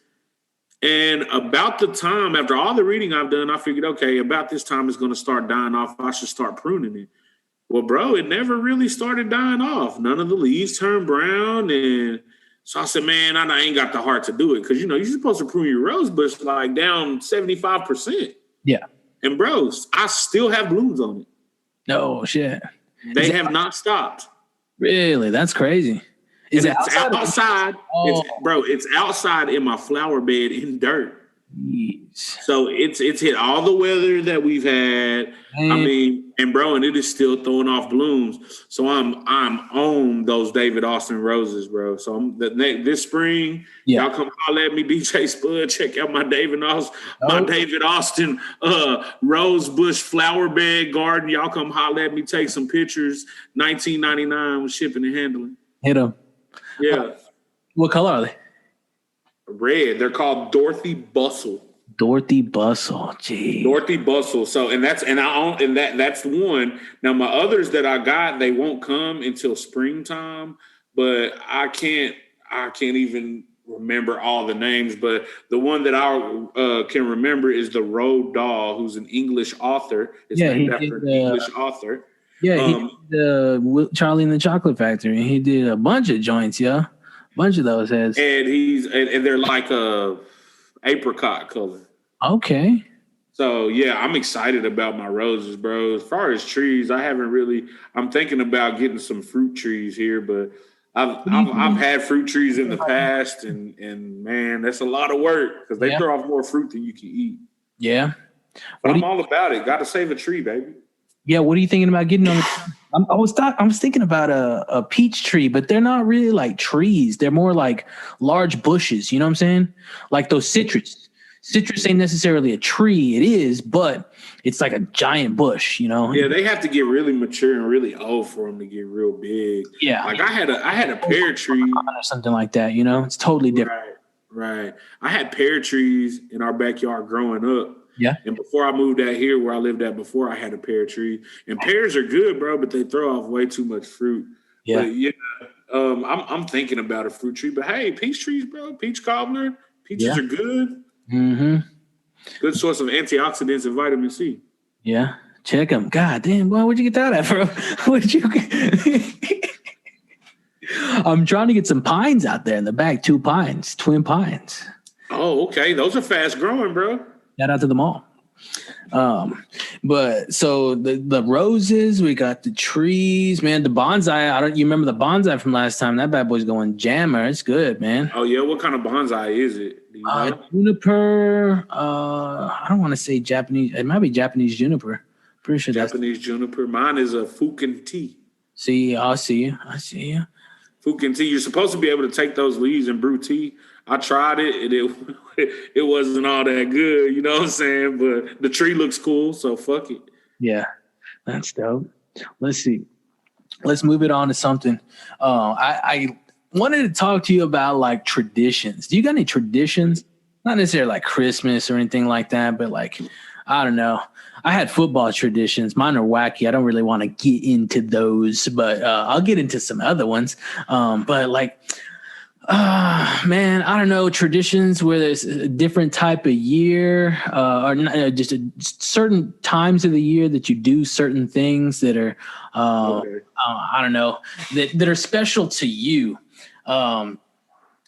And about the time, after all the reading I've done, I figured, okay, about this time it's going to start dying off. I should start pruning it. Well, bro, it never really started dying off. None of the leaves turned brown. And so I said, man, I ain't got the heart to do it. Because, you're supposed to prune your rose bush like down 75%. Yeah. And, bro, I still have blooms on it. No shit. They have not stopped. Really? That's crazy. Is it outside? Oh. It's outside in my flower bed in dirt. Jeez. So it's hit all the weather that we've had. Man. I mean, and it is still throwing off blooms. So I'm on those David Austin roses, bro. So this spring, y'all come holler at me, DJ Spud. Check out my David Austin rose bush flower bed garden. Y'all come holler at me, take some pictures. $19.99 with shipping and handling. Hit them. Yeah. What color are they? Red. They're called Dorothy Bustle. Dorothy Bustle. Gee. Dorothy Bustle. So that's the one. Now my others that I got, they won't come until springtime, but I can't even remember all the names, but the one that I can remember is the Road Dahl, who's an English author. It's named after an English author. Yeah, he did Charlie and the Chocolate Factory. He did a bunch of joints, yeah. Bunch of those heads. And they're like a apricot color. Okay. So yeah, I'm excited about my roses, bro. As far as trees, I'm thinking about getting some fruit trees here, but I've had fruit trees in the past and man, that's a lot of work because they throw off more fruit than you can eat. Yeah. But I'm all about it. Gotta save a tree, baby. Yeah, what are you thinking about getting on? I was thinking about a peach tree, but they're not really like trees. They're more like large bushes. You know what I'm saying? Like those citrus citrus ain't necessarily a tree. It is, but it's like a giant bush, you know? Yeah, they have to get really mature and really old for them to get real big. Yeah. Like I had a pear tree or something like that, you know? It's totally different. Right. I had pear trees in our backyard growing up. Yeah. And before I moved out here where I lived at before, I had a pear tree. And pears are good, bro, but they throw off way too much fruit. Yeah. But yeah, I'm thinking about a fruit tree. But hey, peach trees, bro, peach cobbler, peaches are good. Mm-hmm. Good source of antioxidants and vitamin C. Yeah. Check them. God damn, boy, where'd you get that at, bro? Where'd you get? I'm trying to get some pines out there in the back. 2 pines, twin pines. Oh, okay. Those are fast growing, bro. Shout out to them all. But so the roses, we got the trees, man. The bonsai. You remember the bonsai from last time? That bad boy's going jammer. It's good, man. Oh yeah, what kind of bonsai is it? Do you know? Juniper. I don't want to say Japanese. It might be Japanese juniper. Pretty sure Japanese juniper. Mine is a fukin tea. See, I see you. Fukin tea. You're supposed to be able to take those leaves and brew tea. I tried it, and it wasn't all that good. You know what I'm saying? But the tree looks cool, so fuck it. Yeah, that's dope. Let's see. Let's move it on to something. I wanted to talk to you about like traditions. Do you got any traditions? Not necessarily like Christmas or anything like that, but like, I don't know. I had football traditions. Mine are wacky. I don't really want to get into those, but I'll get into some other ones. But like, man, I don't know, traditions where there's a different type of year or just certain times of the year that you do certain things that are, I don't know, that are special to you.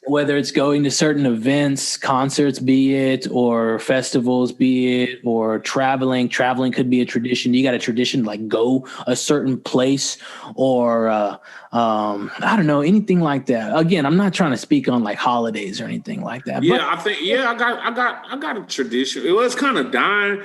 Whether it's going to certain events, concerts, be it, or festivals, be it, or traveling could be a tradition. You got a tradition like go a certain place or, I don't know, anything like that. Again, I'm not trying to speak on like holidays or anything like that. Yeah, I got a tradition. It was kind of dying.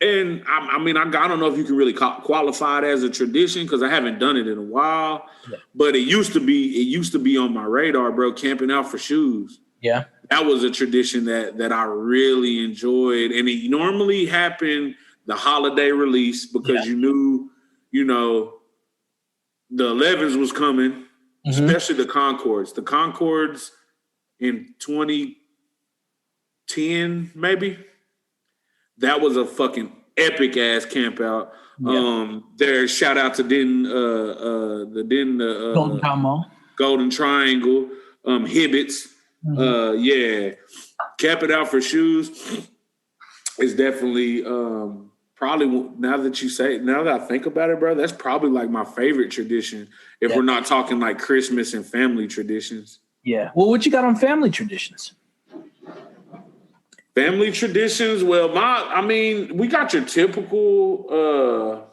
And I mean, I don't know if you can really qualify it as a tradition because I haven't done it in a while. Yeah. But it used to be on my radar, bro. Camping out for shoes. Yeah, that was a tradition that I really enjoyed, and it normally happened the holiday release because you knew, the 11s was coming, especially the Concords. The Concords in 2010, maybe. That was a fucking epic ass camp out. Yeah. There, shout out to Golden Triangle, Hibbits. Yeah, Cap It Out for Shoes is definitely probably now that I think about it, bro, that's probably like my favorite tradition. If we're not talking like Christmas and family traditions. Yeah. Well, what you got on family traditions? Family traditions. Well, we got your typical,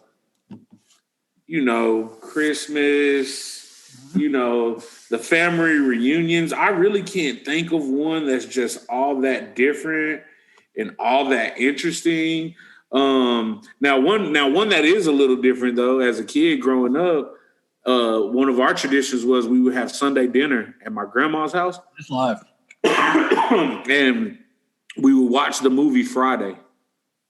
Christmas, the family reunions. I really can't think of one that's just all that different and all that interesting. Now one that is a little different though, as a kid growing up, one of our traditions was we would have Sunday dinner at my grandma's house. It's live. And we would watch the movie Friday.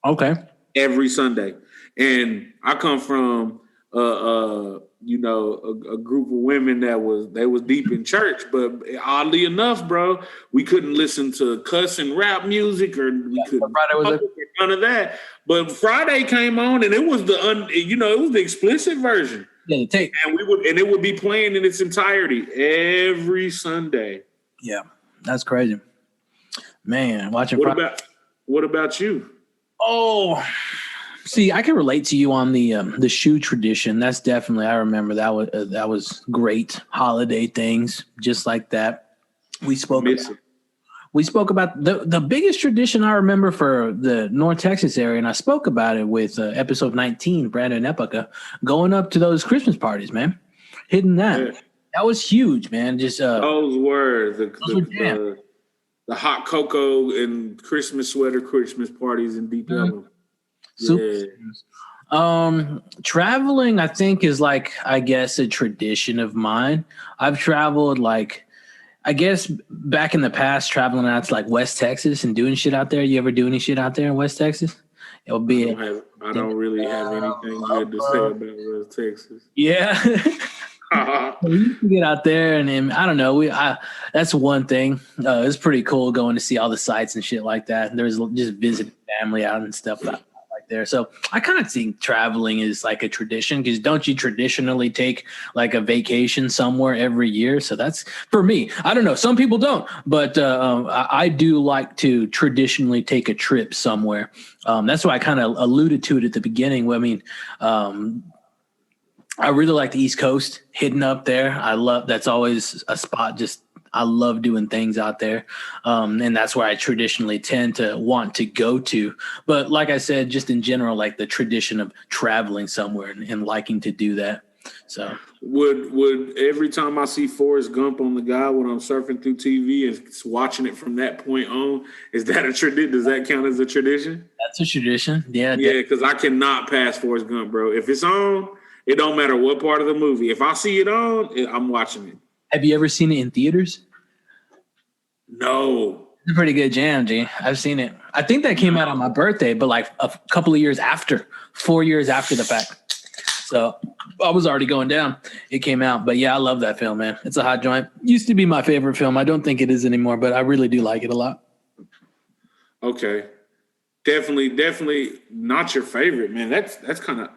Okay. Every Sunday. And I come from a group of women that was deep in church, but oddly enough, bro, we couldn't listen to cuss and rap music or we couldn't none of that. But Friday came on and it was it was the explicit version. Yeah, the tape. And it would be playing in its entirety every Sunday. Yeah, that's crazy. Man, watching. What about you? Oh, see, I can relate to you on the shoe tradition. That's definitely, I remember that was great. Holiday things just like that. We spoke about the biggest tradition I remember for the North Texas area, and I spoke about it with episode 19, Brandon Epica, going up to those Christmas parties, man, hitting that. Yeah. That was huge, man. Just those were the hot cocoa and Christmas sweater, Christmas parties in Deep Ellum. Yeah. Traveling, I think, is like, I guess, a tradition of mine. I've traveled like I guess back in the past, traveling out to like West Texas and doing shit out there. You ever do any shit out there in West Texas? It'll be I don't really have anything good to say about West Texas. Yeah. We used to get out there, and I don't know. That's one thing. It's pretty cool going to see all the sights and shit like that. And there's just visiting family out and stuff like there. So I kind of think traveling is like a tradition, because don't you traditionally take like a vacation somewhere every year? So that's for me. I don't know. Some people don't, but I do like to traditionally take a trip somewhere. That's why I kind of alluded to it at the beginning. I mean, I really like the East Coast, hitting up there. That's always a spot. I love doing things out there. And that's where I traditionally tend to want to go to. But like I said, just in general, like the tradition of traveling somewhere and liking to do that. So would every time I see Forrest Gump on the guy when I'm surfing through TV and watching it from that point on, is that a tradition? Does that count as a tradition? That's a tradition. Yeah. Yeah, because I cannot pass Forrest Gump, bro. If it's on, it don't matter what part of the movie. If I see it on, I'm watching it. Have you ever seen it in theaters? No. It's a pretty good jam, G. I've seen it. I think that came out on my birthday, but like a couple of years after, 4 years after the fact. So I was already going down. It came out. But yeah, I love that film, man. It's a hot joint. Used to be my favorite film. I don't think it is anymore, but I really do like it a lot. Okay. Definitely not your favorite, man. That's kind of,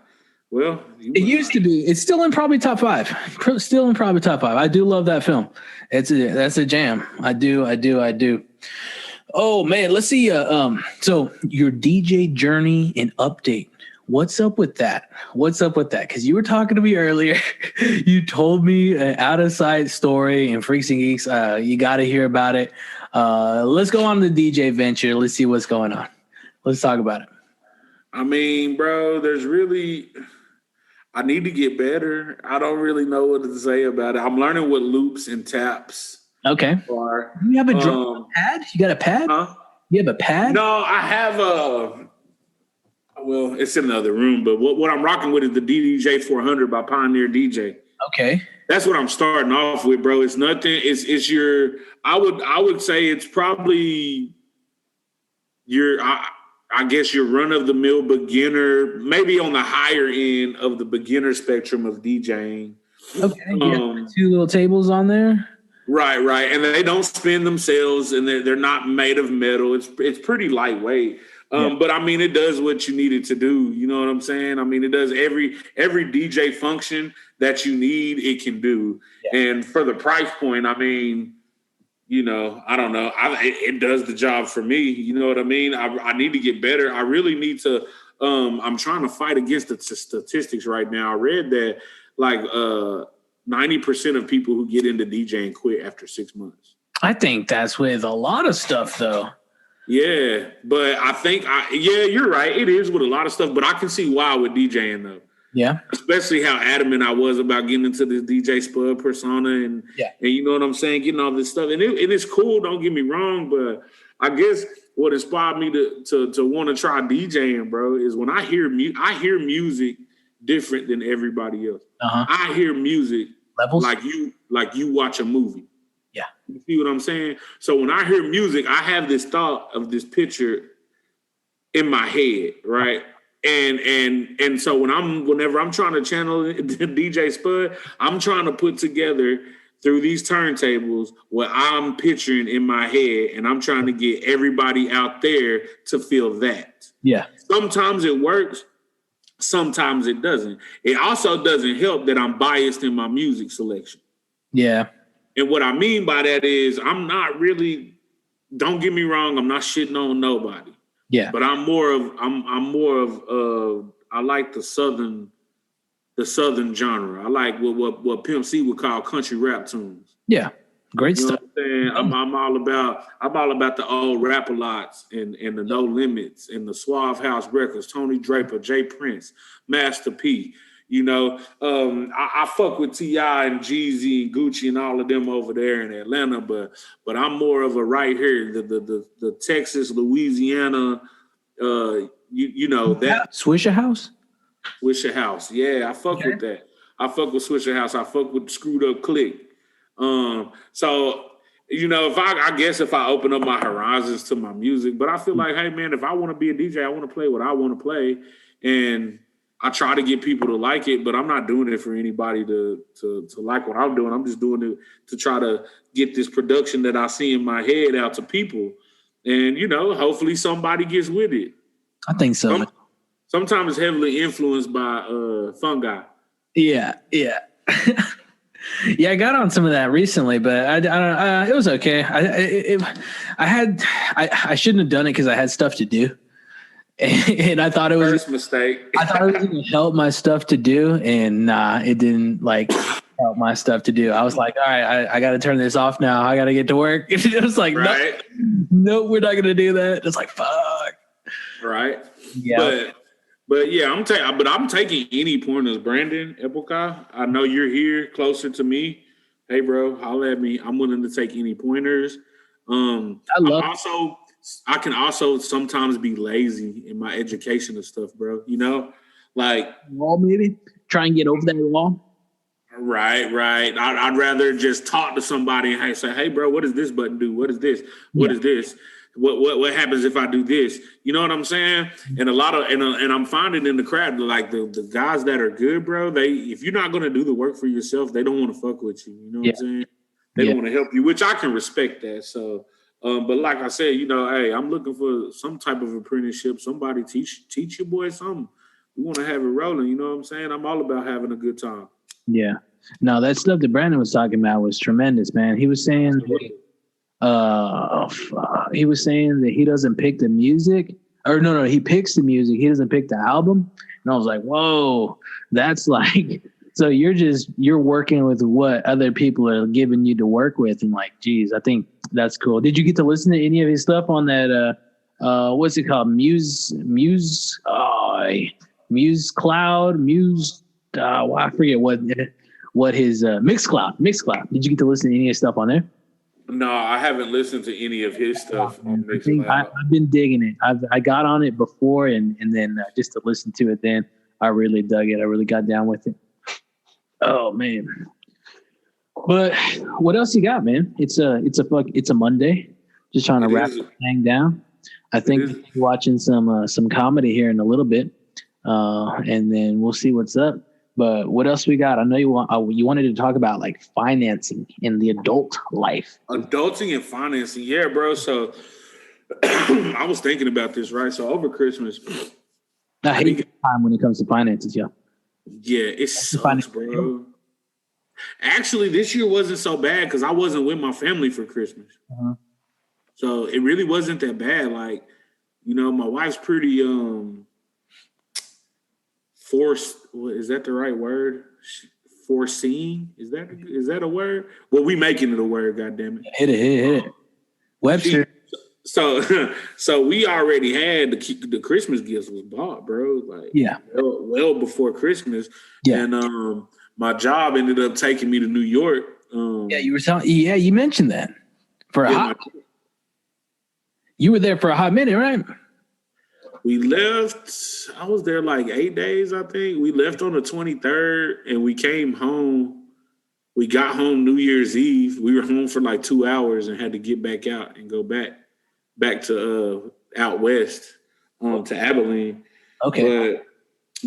well. It used to be. It's still in probably top 5. Still in probably top 5. I do love that film. That's a jam. I do. Oh man, let's see. So your DJ journey and update. What's up with that? Because you were talking to me earlier. You told me an out of sight story in Freaks and Geeks. You got to hear about it. Let's go on the DJ venture. Let's see what's going on. Let's talk about it. I mean, bro, I need to get better. I don't really know what to say about it. I'm learning what loops and taps are. You have a drum pad? You got a pad? Huh? You have a pad? No, I have well, it's in the other room, but what I'm rocking with is the DDJ 400 by Pioneer DJ. Okay. That's what I'm starting off with, bro. It's nothing. It's your, I would say it's probably your, I guess your run-of-the-mill beginner, maybe on the higher end of the beginner spectrum of DJing. Okay, 2 little tables on there. Right, and they don't spin themselves, and they're not made of metal. It's pretty lightweight, but I mean, it does what you need it to do. You know what I'm saying? I mean, it does every DJ function that you need. It can do, and for the price point, I mean. You know, I don't know. It does the job for me. You know what I mean? I need to get better. I really need to. I'm trying to fight against the statistics right now. I read that like 90% of people who get into DJing quit after 6 months. I think that's with a lot of stuff, though. Yeah, but I think you're right. It is with a lot of stuff, but I can see why with DJing though. Yeah. Especially how adamant I was about getting into this DJ Spud persona and you know what I'm saying, getting all this stuff. And it is cool, don't get me wrong, but I guess what inspired me to want to try DJing, bro, is when I hear music different than everybody else. I hear music levels like you watch a movie. Yeah. You see what I'm saying? So when I hear music, I have this thought of this picture in my head, right? And so whenever I'm trying to channel DJ Spud, I'm trying to put together through these turntables what I'm picturing in my head, and I'm trying to get everybody out there to feel that. Yeah. Sometimes it works, sometimes it doesn't. It also doesn't help that I'm biased in my music selection. Yeah. And what I mean by that is I'm not really, don't get me wrong, I'm not shitting on nobody. Yeah. But I'm more of I like the southern genre. I like what Pimp C would call country rap tunes. Yeah. Great stuff. I'm all about the old Rap-A-Lots and the No Limits and the Suave House Records, Tony Draper, Jay Prince, Master P. You know, I fuck with T.I. and Jeezy and Gucci and all of them over there in Atlanta, but I'm more of a right here, the Texas, Louisiana, you know that Swisher House. Swisher House, yeah, I fuck with that. I fuck with Swisher House. I fuck with Screwed Up Click. So you know, I guess if I open up my horizons to my music, but I feel like, hey man, if I want to be a DJ, I want to play what I want to play, and I try to get people to like it, but I'm not doing it for anybody to like what I'm doing. I'm just doing it to try to get this production that I see in my head out to people, and you know, hopefully somebody gets with it. I think so. Sometimes it's heavily influenced by fungi. Yeah. Yeah, I got on some of that recently, but I don't. It was okay. I shouldn't have done it because I had stuff to do, and I thought it was first mistake. I thought it was going to help my stuff to do, and nah, it didn't help my stuff to do. I was like, all right, I got to turn this off now. I got to get to work. It was like, right? No, we're not going to do that. It's like, fuck. Right. Yeah. But yeah, I'm taking any pointers. Brandon Epelka, I know you're here closer to me. Hey, bro, holla at me. I'm willing to take any pointers. I can also sometimes be lazy in my education and stuff, bro. You know, like wall maybe try and get over that wall. Right. I'd rather just talk to somebody and say, hey, bro, what does this button do? What is this? What is this? What happens if I do this? You know what I'm saying? And and I'm finding in the crowd, like the guys that are good, bro, if you're not going to do the work for yourself, they don't want to fuck with you. You know what I'm saying? They don't want to help you, which I can respect that. So, but like I said, you know, hey, I'm looking for some type of apprenticeship. Somebody teach your boy something. We want to have it rolling. You know what I'm saying? I'm all about having a good time. Yeah. No, that stuff that Brandon was talking about was tremendous, man. He was saying that he doesn't pick the music, or no, he picks the music. He doesn't pick the album. And I was like, whoa, that's like, so you're working with what other people are giving you to work with. And like, geez, I think that's cool. Did you get to listen to any of his stuff on that? What's it called? I forget what his Mixcloud. Did you get to listen to any of his stuff on there? No, I haven't listened to any of his stuff on Mixcloud. I've been digging it. I got on it before, and then just to listen to it, then I really dug it. I really got down with it. Oh man! But what else you got, man? It's a Monday. Just trying to wrap the thing down. I think watching some comedy here in a little bit, and then we'll see what's up. But what else we got? I know you wanted to talk about like financing in the adult life. Adulting and financing, yeah, bro. So I was thinking about this, right? So over Christmas, I hate the time when it comes to finances, yeah. Yeah, it sucks, bro. Actually, this year wasn't so bad because I wasn't with my family for Christmas. Uh-huh. So it really wasn't that bad. Like, you know, my wife's pretty forced. Is that the right word? Foreseeing? Is that a word? Well, we making it a word. Goddamn it! Hit it. Webster. So we already had the Christmas gifts was bought, bro. Like, yeah, well before Christmas. Yeah, and my job ended up taking me to New York. You were telling. Yeah, you mentioned that you were there for a hot minute, right? We left, I was there like 8 days, I think. We left on the 23rd and we came home. We got home New Year's Eve. We were home for like 2 hours and had to get back out and go back to out west to Abilene. Okay. But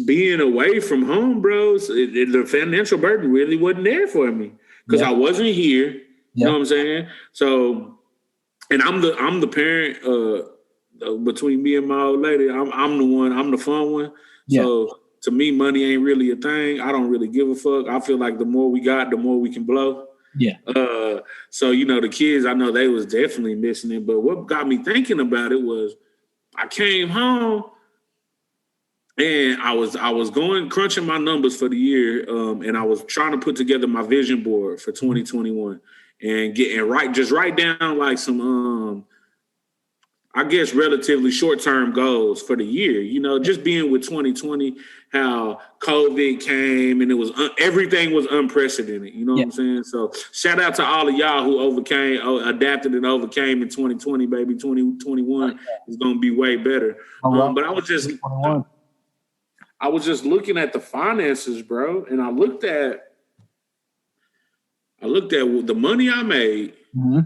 being away from home, bro, the financial burden really wasn't there for me because I wasn't here. You know what I'm saying? So, and I'm the parent between me and my old lady. I'm the fun one. Yeah. So to me, money ain't really a thing. I don't really give a fuck. I feel like the more we got, the more we can blow. Yeah. So, you know, the kids, I know they was definitely missing it. But what got me thinking about it was I came home and I was crunching my numbers for the year. And I was trying to put together my vision board for 2021 and write down like some I guess relatively short-term goals for the year, you know, just being with 2020, how COVID came and it was everything was unprecedented. You know what I'm saying? So shout out to all of y'all who adapted and overcame in 2020, baby. 2021 is going to be way better. But I was just looking at the finances, bro. And I looked at the money I made. Mm-hmm.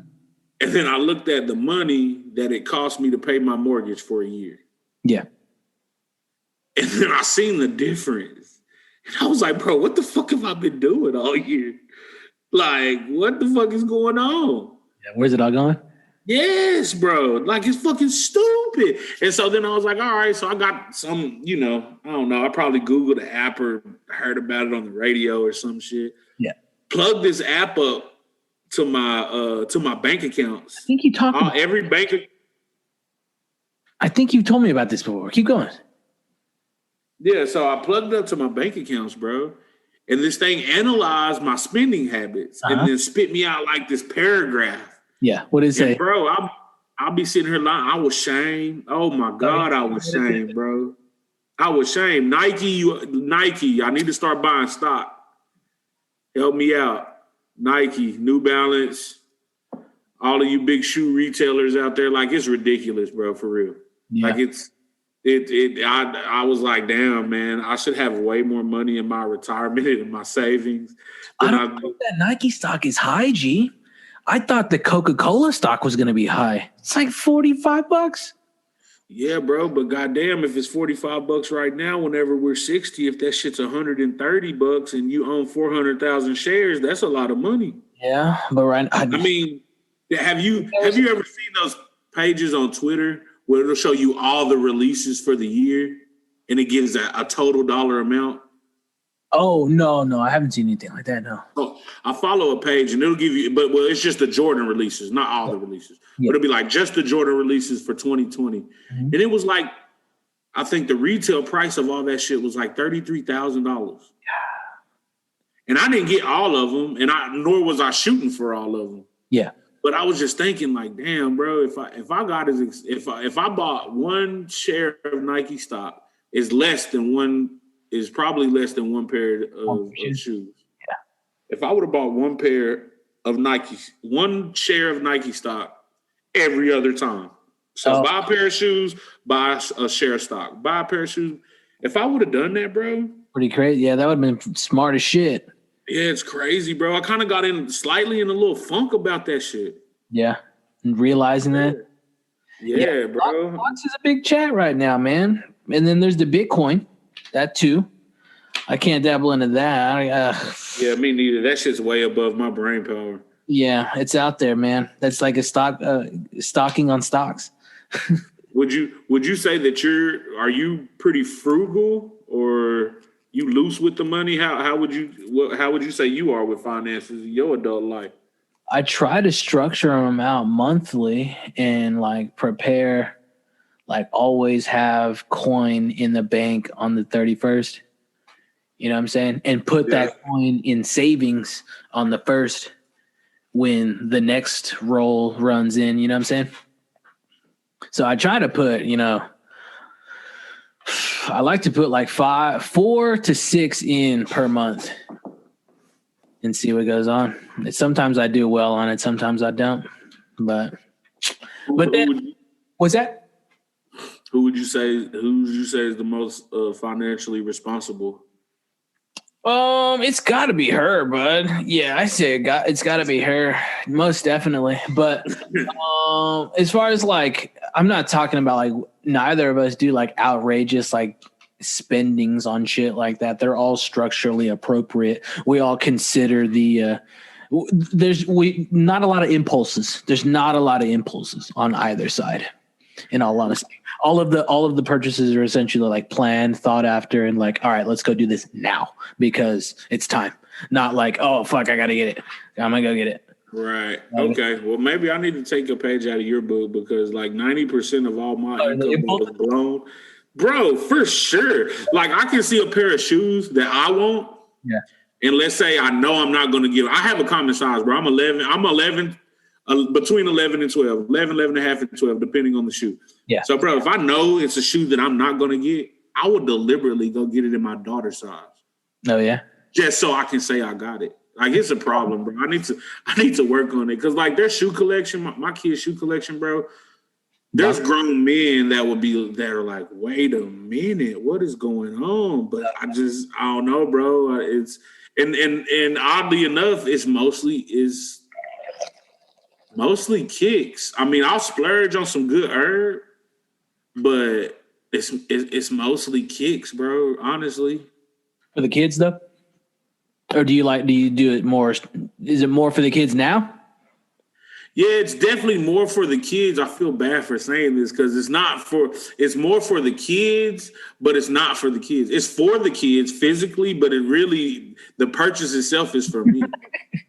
And then I looked at the money that it cost me to pay my mortgage for a year. Yeah. And then I seen the difference. And I was like, bro, what the fuck have I been doing all year? Like, what the fuck is going on? Yeah, where's it all going? Yes, bro. Like, it's fucking stupid. And so then I was like, all right, so I got some, I don't know. I probably Googled the app or heard about it on the radio or some shit. Yeah. Plug this app up to my bank accounts. I think you talked about every bank. I think you've told me about this before. Keep going. Yeah, so I plugged up to my bank accounts, bro. And this thing analyzed my spending habits and then spit me out like this paragraph. Yeah, what did it say? Bro, I'll be sitting here lying. I was shamed. Oh my God, I was shamed, bro. I was shamed. Nike, I need to start buying stock. Help me out. Nike, New Balance, all of you big shoe retailers out there, like it's ridiculous, bro, for real. Yeah. Like I was like, damn, man, I should have way more money in my retirement and in my savings. I don't think that Nike stock is high, G. I thought the Coca-Cola stock was going to be high. It's like $45. Yeah, bro, but goddamn, if it's $45 right now, whenever we're 60, if that shit's $130 and you own 400,000 shares, that's a lot of money. Yeah, but I mean, have you ever seen those pages on Twitter where it'll show you all the releases for the year and it gives a total dollar amount? Oh, no, I haven't seen anything like that, no. Oh, I follow a page and it'll give you, it's just the Jordan releases, not all the releases. Yeah. But it'll be like just the Jordan releases for 2020. Mm-hmm. And it was like, I think the retail price of all that shit was like $33,000. Yeah. And I didn't get all of them, and nor was I shooting for all of them. Yeah. But I was just thinking, like, damn, bro, if I bought one share of Nike stock, is probably less than one pair of shoes. Yeah. If I would have bought one share of Nike stock every other time. So buy a pair of shoes, buy a share of stock. Buy a pair of shoes. If I would have done that, bro. Pretty crazy. Yeah, that would have been smart as shit. Yeah, it's crazy, bro. I kind of got slightly in a little funk about that shit. Yeah. And realizing that. Yeah, bro. Stocks is a big chat right now, man. And then there's the Bitcoin. That too. I can't dabble into that. Yeah, me neither. That shit's way above my brain power. Yeah, it's out there, man. That's like a stocking on stocks. Would you say that are you pretty frugal or you loose with the money? How would you say you are with finances in your adult life? I try to structure them out monthly and like prepare. Like always have coin in the bank on the 31st. You know what I'm saying? And put that coin in savings on the 1st when the next roll runs in. You know what I'm saying? So I try to put, I like to put like 4 to 6 in per month and see what goes on. Sometimes I do well on it. Sometimes I don't. But then, what's that? Who would you say is the most financially responsible? It's got to be her, bud. Yeah, I say it's got to be her, most definitely. But as far as like, I'm not talking about like neither of us do like outrageous like spendings on shit like that. They're all structurally appropriate. We all consider there's not a lot of impulses. There's not a lot of impulses on either side. In all honesty, all of the purchases are essentially like planned, thought after, and like, all right, let's go do this now because it's time. Not like, oh fuck, I gotta get it. I'm gonna go get it. Right. Okay. Well, maybe I need to take a page out of your book because like 90% of all my income is blown, bro. For sure. Like I can see a pair of shoes that I want. Yeah. And let's say I know I'm not gonna give. I have a common size, bro. I'm 11. Between 11 and 12, 11 and a half and 12, depending on the shoe. Yeah. So, bro, if I know it's a shoe that I'm not going to get, I would deliberately go get it in my daughter's size. Oh, yeah? Just so I can say I got it. Like, it's a problem, bro. I need to work on it. Because, like, their shoe collection, my kid's shoe collection, bro, there's grown men that are like, wait a minute, what is going on? But I don't know, bro. It's and oddly enough, it's mostly Mostly kicks. I mean, I'll splurge on some good herb, but it's mostly kicks, bro. Honestly, For the kids though? Or do you do it more? Is it more for the kids now? yeah, it's definitely more for the kids. I feel bad for saying this because it's more for the kids, but it's not for the kids. It's for the kids physically, but the purchase itself is for me.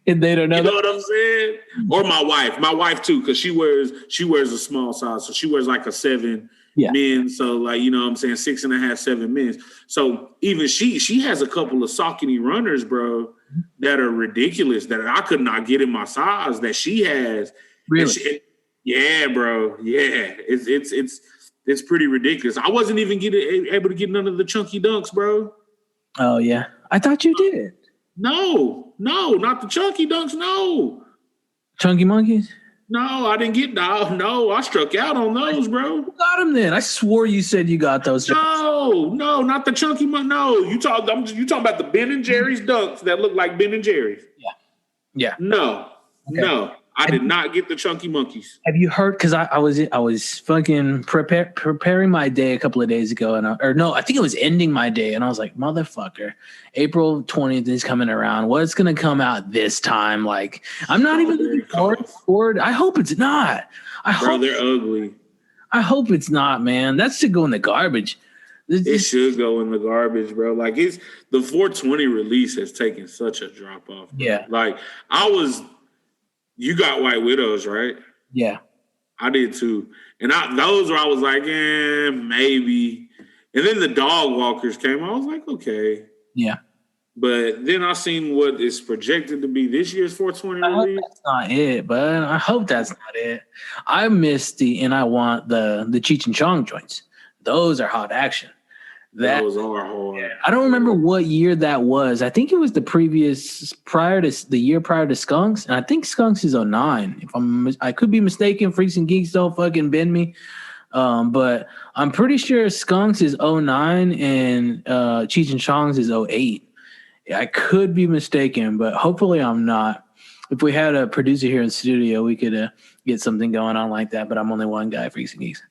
And they don't know. You know what I'm saying? Or my wife too, because she wears a small size, so she wears like a 7 men. So like, you know what I'm saying, 6.5, 7 men. So even she has a couple of Saucony runners, bro, that are ridiculous that I could not get in my size that she has. Really? Yeah, bro. Yeah, it's pretty ridiculous. I wasn't even able to get none of the chunky dunks, bro. Oh yeah, I thought you did. No, not the chunky dunks. No, chunky monkeys. No, I didn't get no. I struck out on those, bro. Who got them then? I swore you said you got those. No, not the chunky one. No, you talking about the Ben and Jerry's dunks that look like Ben and Jerry's. Yeah. No, I did not get the chunky monkeys. Have you heard? Because I was fucking preparing my day a couple of days ago, I think it was ending my day, and I was like, motherfucker, April 20th is coming around. What's gonna come out this time? Like, I'm not even looking forward. I hope it's not. They're ugly. I hope it's not, man. That should go in the garbage. It should go in the garbage, bro. Like the 420 release has taken such a drop off. Bro. Yeah. Like you got White Widows, right? Yeah. I did too. And those where I was like, maybe. And then the dog walkers came. I was like, okay. Yeah. But then I seen what is projected to be this year's 420 release. That's not it, but I hope that's not it. I missed and I want the Cheech and Chong joints. Those are hot action. Those are hard. Yeah. I don't remember what year that was. I think it was the year prior to Skunks, and I think Skunks is 09. I could be mistaken. Freaks and Geeks, don't fucking bend me. But I'm pretty sure Skunks is 09 and Cheech and Chong's is 08. I could be mistaken, but hopefully I'm not. If we had a producer here in the studio, we could get something going on like that. But I'm only one guy, Freaks and Geeks.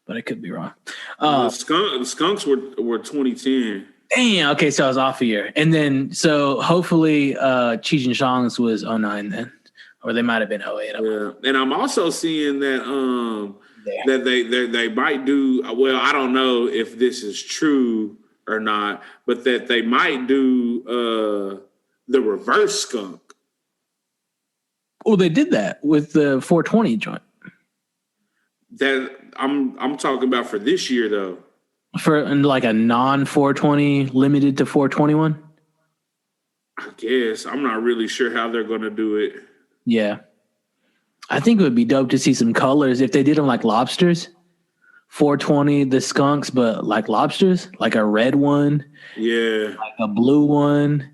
But I could be wrong. The Skunks were 2010. Damn. Okay, so I was off a year, and then so hopefully Cheech and Chong's was 09 then, or they might have been 08. Yeah, and I'm also seeing that that they might do well. I don't know if this is true or not, but that they might do the reverse skunk. Oh, they did that with the 420 joint. That I'm talking about for this year though. For like a non 420 limited to 421? I guess. I'm not really sure how they're gonna do it. Yeah. I think it would be dope to see some colors if they did them like lobsters. 420 the skunks, but like lobsters, like a red one. Yeah. Like a blue one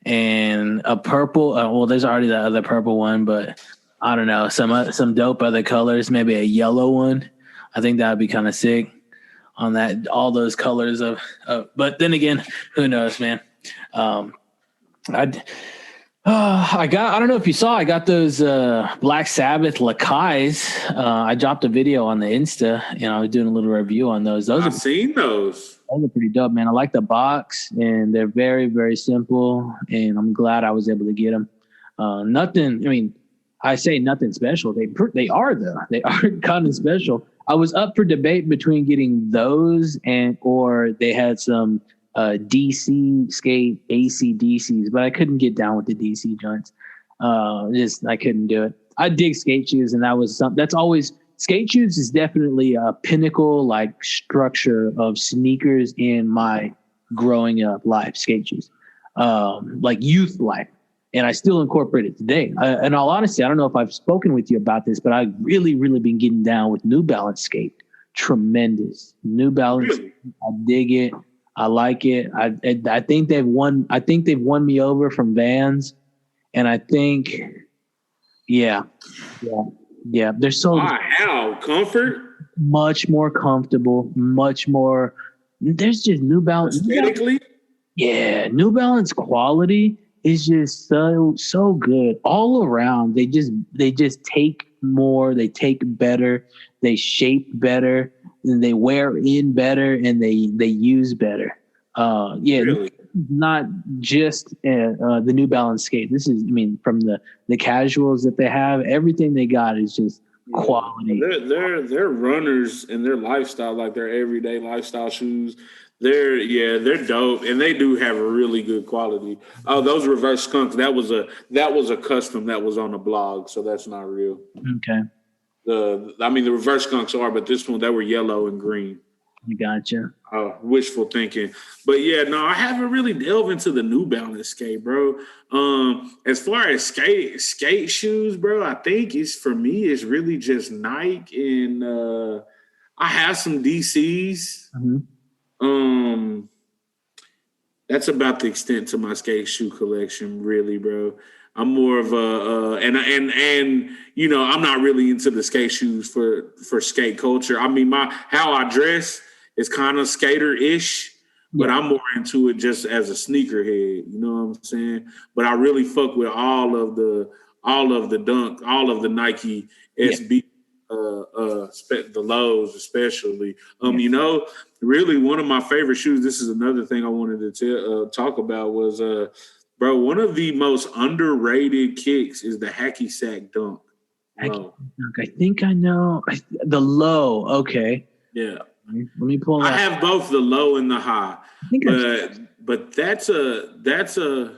and a purple. Well, there's already the other purple one, but I don't know, some dope other colors, maybe a yellow one. I think that would be kind of sick on that, all those colors of but then again, who knows, man. I don't know if you saw, I got those Black Sabbath Lakais. I dropped a video on the Insta and I was doing a little review on those. I've seen those. Those are pretty dope, man. I like the box and they're very, very simple and I'm glad I was able to get them. I say nothing special. They are though. They are kind of special. I was up for debate between getting those or they had some DC skate AC/DCs, but I couldn't get down with the DC joints. I couldn't do it. I dig skate shoes, and that was something. That's always skate shoes is definitely a pinnacle like structure of sneakers in my growing up life. Skate shoes, like youth life. And I still incorporate it today. In all honesty, I don't know if I've spoken with you about this, but I've really, really been getting down with New Balance skate. Tremendous. New Balance. Really? I dig it. I like it. I think they've won. I think they've won me over from Vans, and I think, yeah. They're so how comfort, much more comfortable, much more. There's just New Balance aesthetically. New Balance quality is just so good all around. They just take more, they take better, they shape better, and they wear in better, and they use better. Really? Not just the New Balance skate. This is, I mean, from the casuals that they have, everything they got is just quality. They're runners in their lifestyle, like their everyday lifestyle shoes. They're dope, and they do have a really good quality. Oh, those reverse skunks, that was a custom that was on the blog, so that's not real. Okay. The reverse skunks are, but this one, they were yellow and green. I gotcha. Wishful thinking, but yeah, no, I haven't really delved into the New Balance skate, bro. As far as skate shoes, bro, I think it's really just Nike, and I have some DCs. Mm-hmm. That's about the extent to my skate shoe collection, really, bro. I'm more of a and you know, I'm not really into the skate shoes for skate culture. I mean, how I dress is kind of skater-ish, but I'm more into it just as a sneakerhead. You know what I'm saying? But I really fuck with all of the Dunk, all of the Nike SB, the lows especially. You know, really one of my favorite shoes. This is another thing I wanted to talk about was bro, one of the most underrated kicks is the Hacky Sack Dunk. Low. I think I know the low. Okay. Yeah. Let me pull that. I have both the low and the high, but that's a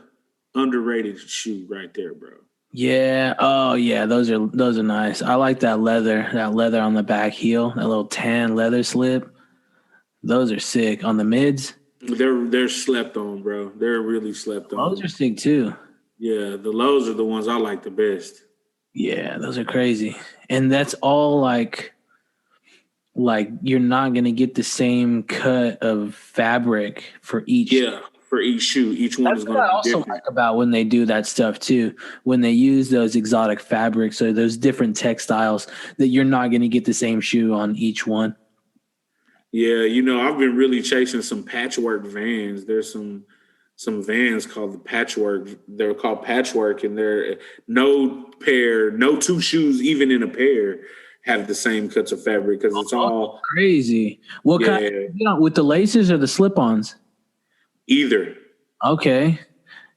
underrated shoe right there, bro. Yeah. Oh, yeah. Those are nice. I like that leather on the back heel, that little tan leather slip. Those are sick on the mids. They're slept on, bro. They're really slept on. Those are sick too. Yeah, the lows are the ones I like the best. Yeah, those are crazy, and that's all like you're not gonna get the same cut of fabric for each. Yeah, for each shoe, each one is going to be also different. like about when they do that stuff too, when they use those exotic fabrics or those different textiles, that you're not gonna get the same shoe on each one. Yeah, you know, I've been really chasing some patchwork Vans. There's some Vans called the Patchwork. They're called Patchwork, and they're no two shoes, even in a pair, have the same cuts of fabric because it's all crazy. What kind with the laces or the slip-ons? Either. Okay.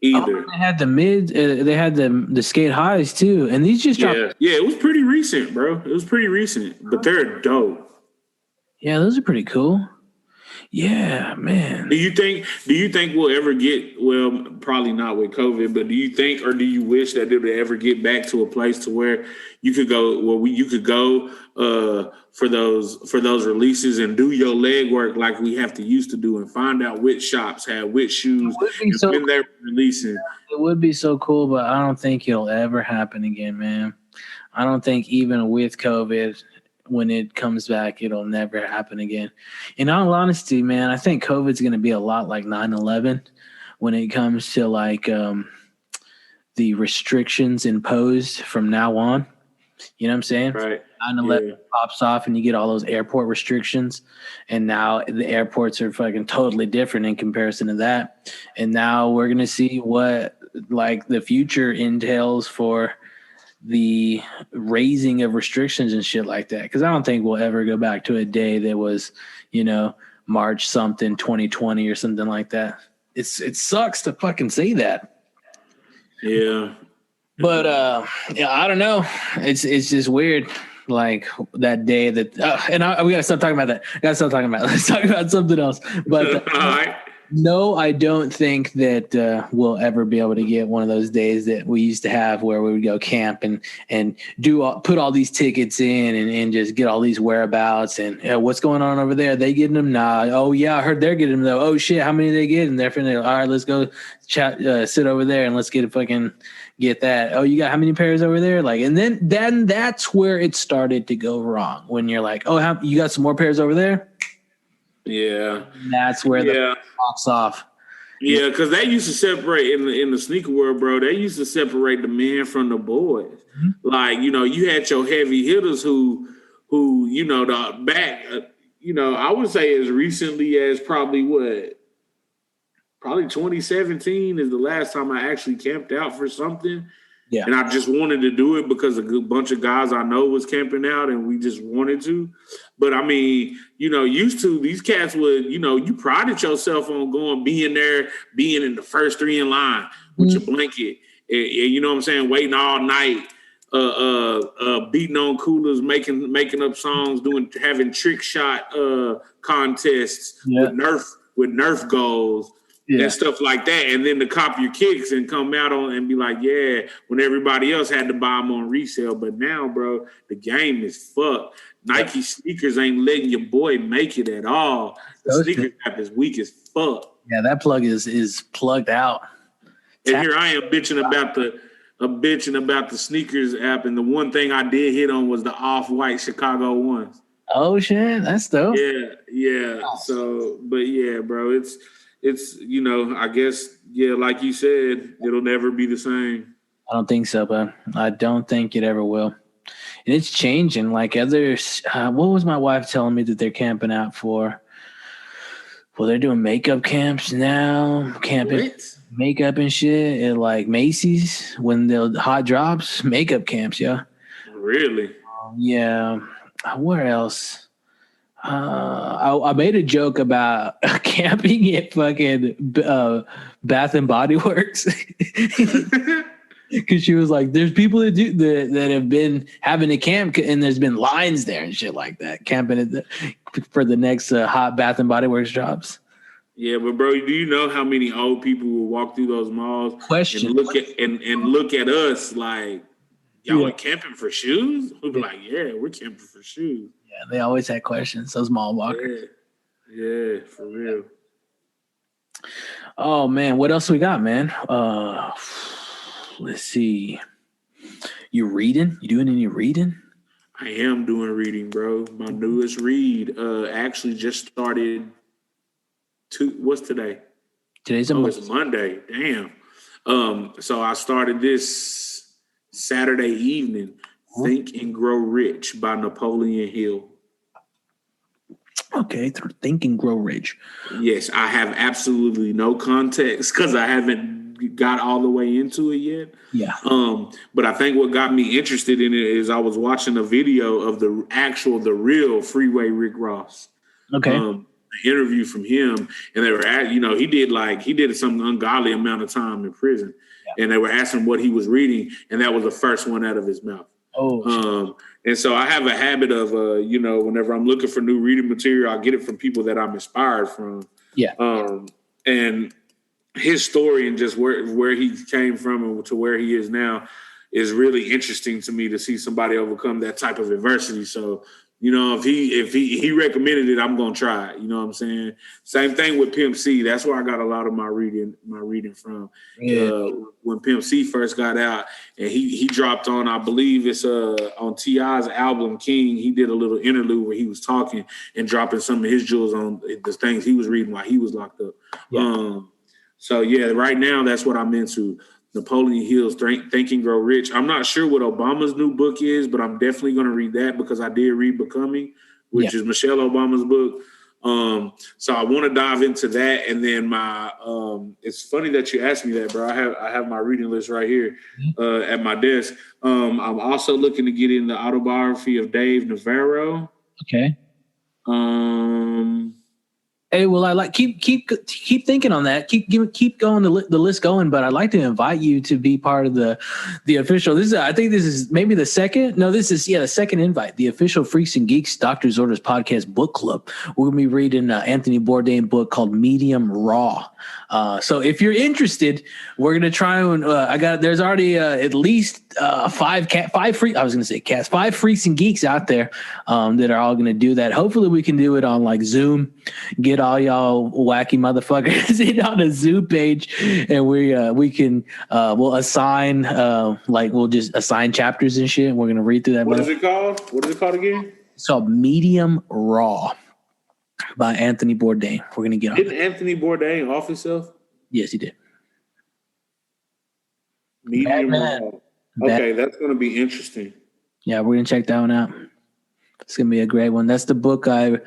Either. They had the mid. They had the skate highs too, and these just dropped. Yeah. It was pretty recent, bro. It was pretty recent, but they're dope. Yeah, those are pretty cool. Yeah, man. Do you think we'll ever get, well, probably not with COVID, but do you think, or do you wish that it would ever get back to a place to where you could go, for those releases and do your legwork like we have to used to do and find out which shops have which shoes and when they're releasing? It would be so cool, but I don't think it'll ever happen again, man. I don't think even with COVID, when it comes back, it'll never happen again. In all honesty, man, I think COVID's going to be a lot like 9/11 when it comes to like the restrictions imposed from now on. You know what I'm saying? Right. 9/11 pops off and you get all those airport restrictions, and now the airports are fucking totally different in comparison to that. And now we're going to see what like the future entails for the raising of restrictions and shit like that. Because I don't think we'll ever go back to a day that was, you know, March something 2020 or something like that. It sucks to fucking say that. Yeah. But yeah, I don't know. It's just weird. Like that day that, we gotta stop talking about that. Let's talk about something else. But all right. No, I don't think that we'll ever be able to get one of those days that we used to have where we would go camp and put all these tickets in and just get all these whereabouts and what's going on over there. Are they getting them? Nah. Oh yeah, I heard they're getting them though. Oh shit, how many are they getting? They're finna, all right, let's go chat, sit over there and let's get that. Oh, you got how many pairs over there? Like, and then that's where it started to go wrong when you're like, oh, you got some more pairs over there? Yeah. And that's where the pops off. Yeah, because they used to separate in the sneaker world, bro. They used to separate the men from the boys. Mm-hmm. Like, you know, you had your heavy hitters who you know, the back, you know, I would say as recently as probably 2017 is the last time I actually camped out for something. Yeah. And I just wanted to do it because a good bunch of guys I know was camping out and we just wanted to. But I mean, used to these cats would, you prided yourself on being there, being in the first three in line with your blanket. And you know what I'm saying? Waiting all night, beating on coolers, making up songs, having trick shot contests with Nerf goals. And stuff like that, and then to cop your kicks and come out on and be like, yeah, when everybody else had to buy them on resale. But now, bro, the game is fucked. Nike sneakers ain't letting your boy make it at all. The sneaker app is weak as fuck. Yeah, that plug is plugged out. And here I am bitching about the sneakers app, and the one thing I did hit on was the off-white Chicago ones. Oh shit, that's dope. Yeah. So, but yeah, bro, it's I guess, like you said, it'll never be the same. I don't think so, but I don't think it ever will. And it's changing. Like others, what was my wife telling me that they're camping out for? Well, they're doing makeup camps now, camping makeup and shit at like Macy's when the hot drops, makeup camps, yeah. Really? Yeah. Where else? I made a joke about camping at fucking Bath and Body Works because she was like, "There's people that have been having a camp and there's been lines there and shit like that, camping for the next hot Bath and Body Works drops." Yeah, but bro, do you know how many old people will walk through those malls and look at us like, y'all are camping for shoes? We'll be like, yeah, we're camping for shoes. Yeah, they always had questions. Those mall walkers. Yeah, for real. Oh man, what else we got, man? Let's see. You reading? You doing any reading? I am doing reading, bro. My newest read actually just started. What's today? Today's it's Monday. Damn. So I started this Saturday evening. Think and Grow Rich by Napoleon Hill. Okay, Think and Grow Rich. Yes, I have absolutely no context because I haven't got all the way into it yet. Yeah. But I think what got me interested in it is I was watching a video of the real Freeway Rick Ross. Okay. An interview from him, and they were he did some ungodly amount of time in prison, and they were asking what he was reading, and that was the first one out of his mouth. And so I have a habit of, whenever I'm looking for new reading material, I'll get it from people that I'm inspired from. Yeah. And his story and just where he came from and to where he is now is really interesting to me to see somebody overcome that type of adversity. So, if he recommended it, I'm gonna try it. You know what I'm saying? Same thing with Pimp C. That's where I got a lot of my reading from. Yeah. When Pimp C first got out, and he dropped on, I believe it's on T.I.'s album King. He did a little interlude where he was talking and dropping some of his jewels on the things he was reading while he was locked up. Yeah. So yeah, right now that's what I'm into. Napoleon Hill's Think and Grow Rich. I'm not sure what Obama's new book is, but I'm definitely going to read that because I did read Becoming, which is Michelle Obama's book. So I want to dive into that. And then it's funny that you asked me that, bro. I have my reading list right here at my desk. I'm also looking to get in the autobiography of Dave Navarro. Okay. Hey, well, I like keep thinking on that. Keep going the list going. But I'd like to invite you to be part of the official. I think this is maybe the second. No, this is the second invite. The official Freaks and Geeks Doctor's Orders podcast book club. We're gonna be reading Anthony Bourdain book called Medium Raw. So if you're interested, we're gonna try and there's already at least five Freaks and Geeks out there that are all gonna do that. Hopefully we can do it on like Zoom. Get all y'all wacky motherfuckers in on a Zoom page, and we'll assign we'll just assign chapters and shit. And we're gonna read through that. What is it called? What is it called again? It's called Medium Raw by Anthony Bourdain. We're gonna get on. Didn't Anthony Bourdain off himself? Yes, he did. Medium Raw. Okay, that's gonna be interesting. Yeah, we're gonna check that one out. It's gonna be a great one. That's the book I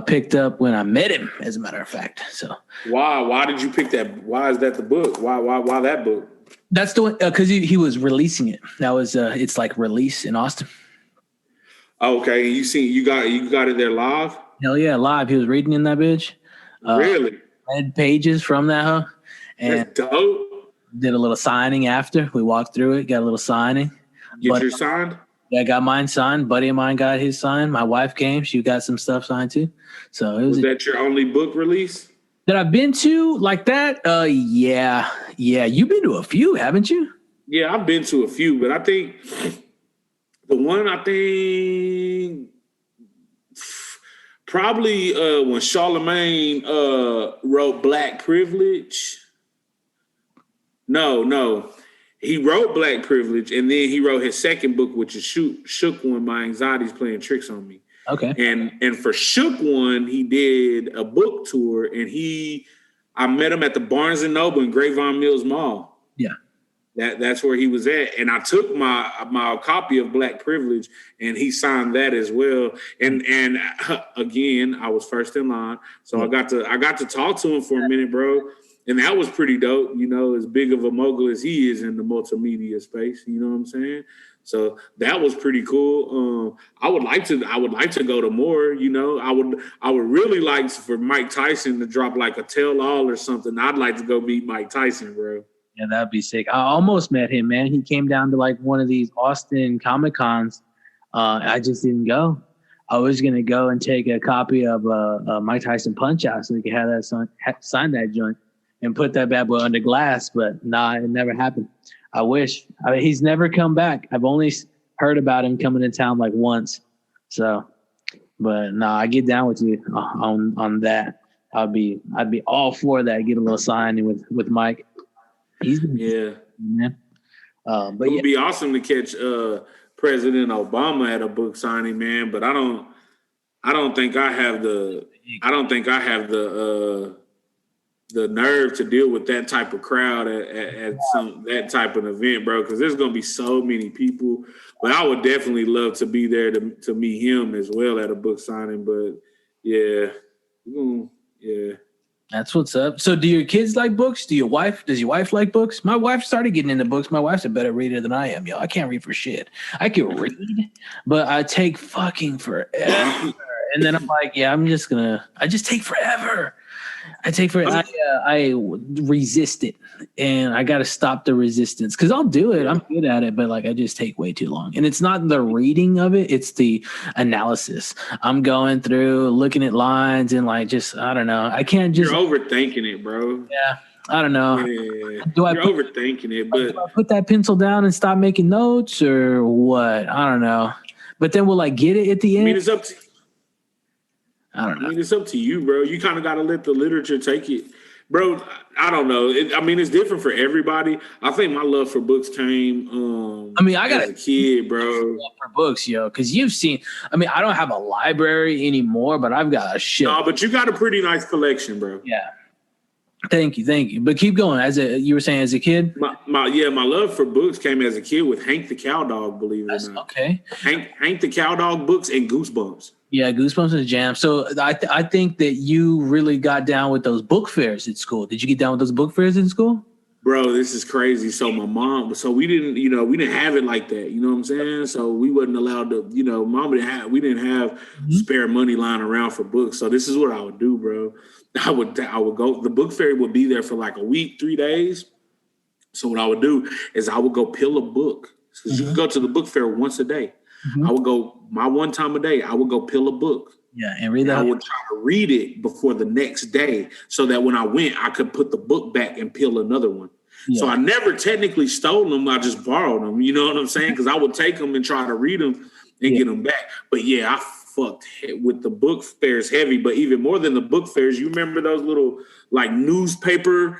picked up when I met him, as a matter of fact. So why did you pick that? Why is that the book? Why that book? That's the one because he was releasing it. That was it's like release in Austin. Okay, you got it there live? Hell yeah, live. He was reading in that bitch. Really? Read pages from that, huh? And that's dope. Did a little signing after. We walked through it, got a little signing. Get yours signed? Yeah, I got mine signed. Buddy of mine got his signed. My wife came. She got some stuff signed too. So was that your only book release that I've been to like that? Yeah. You've been to a few, haven't you? Yeah, I've been to a few, but I think the one probably when Charlemagne wrote Black Privilege. No. He wrote Black Privilege, and then he wrote his second book, which is Shook One, My Anxiety's Playing Tricks on Me. Okay. And for Shook One, he did a book tour, and I met him at the Barnes & Noble in Grapevine Mills Mall. Yeah. That's where he was at. And I took my copy of Black Privilege, and he signed that as well. And again, I was first in line. So I got to talk to him for a minute, bro. And that was pretty dope, as big of a mogul as he is in the multimedia space. You know what I'm saying? So that was pretty cool. I would like to go to more. I would really like for Mike Tyson to drop like a tell all or something. I'd like to go meet Mike Tyson, bro. Yeah, that'd be sick. I almost met him, man. He came down to like one of these Austin Comic Cons. I just didn't go. I was gonna go and take a copy of Mike Tyson Punch Out so we could have that sign that joint and put that bad boy under glass, but nah, it never happened. I wish. He's never come back. I've only heard about him coming to town like once. So, but nah, I get down with you on that. I'd be all for that. Get a little signing with Mike. Man. But it would be awesome to catch President Obama at a book signing, man. But I don't think I have the nerve to deal with that type of crowd at that type of event, bro, because there's going to be so many people. But I would definitely love to be there to meet him as well at a book signing. But yeah. That's what's up. So do your kids like books? Does your wife like books? My wife started getting into books. My wife's a better reader than I am, yo. I can't read for shit. I can read, but I take fucking forever. And then I'm like, yeah, I just take forever. I resist it, and I got to stop the resistance because I'll do it. I'm good at it, but like I just take way too long. And it's not the reading of it; it's the analysis. I'm going through, looking at lines, and like I don't know. I can't just. You're overthinking it, bro. Yeah, I don't know. Yeah. You're overthinking it, but do I put that pencil down and stop making notes, or what? I don't know. But then will I get it at the end? I mean, it's up to. I don't know. I mean, it's up to you, bro. You kind of got to let the literature take it. Bro, I don't know. It's different for everybody. I think my love for books came I got as a kid, bro. For books, yo, because you've seen, I don't have a library anymore, but I've got a shit. No, but you got a pretty nice collection, bro. Yeah. Thank you. But keep going. You were saying as a kid? My love for books came as a kid with Hank the Cowdog, believe it or not. Okay. Hank the Cowdog books and Goosebumps. Yeah, Goosebumps is a jam. So I think that you really got down with those book fairs at school. Did you get down with those book fairs in school? Bro, this is crazy. So my mom, we didn't have it like that. You know what I'm saying? So we wasn't allowed to, we didn't have spare money lying around for books. So this is what I would do, bro. I would go, the book fair would be there for like a week, 3 days. So what I would do is I would go pill a book. Because you can go to the book fair once a day. I would go, my one time a day, I would go pill a book. Yeah, and read that. I would try to read it before the next day so that when I went, I could put the book back and peel another one. Yeah. So I never technically stole them. I just borrowed them. You know what I'm saying? Because I would take them and try to read them and get them back. But yeah, I fucked with the book fairs heavy. But even more than the book fairs, you remember those little like newspaper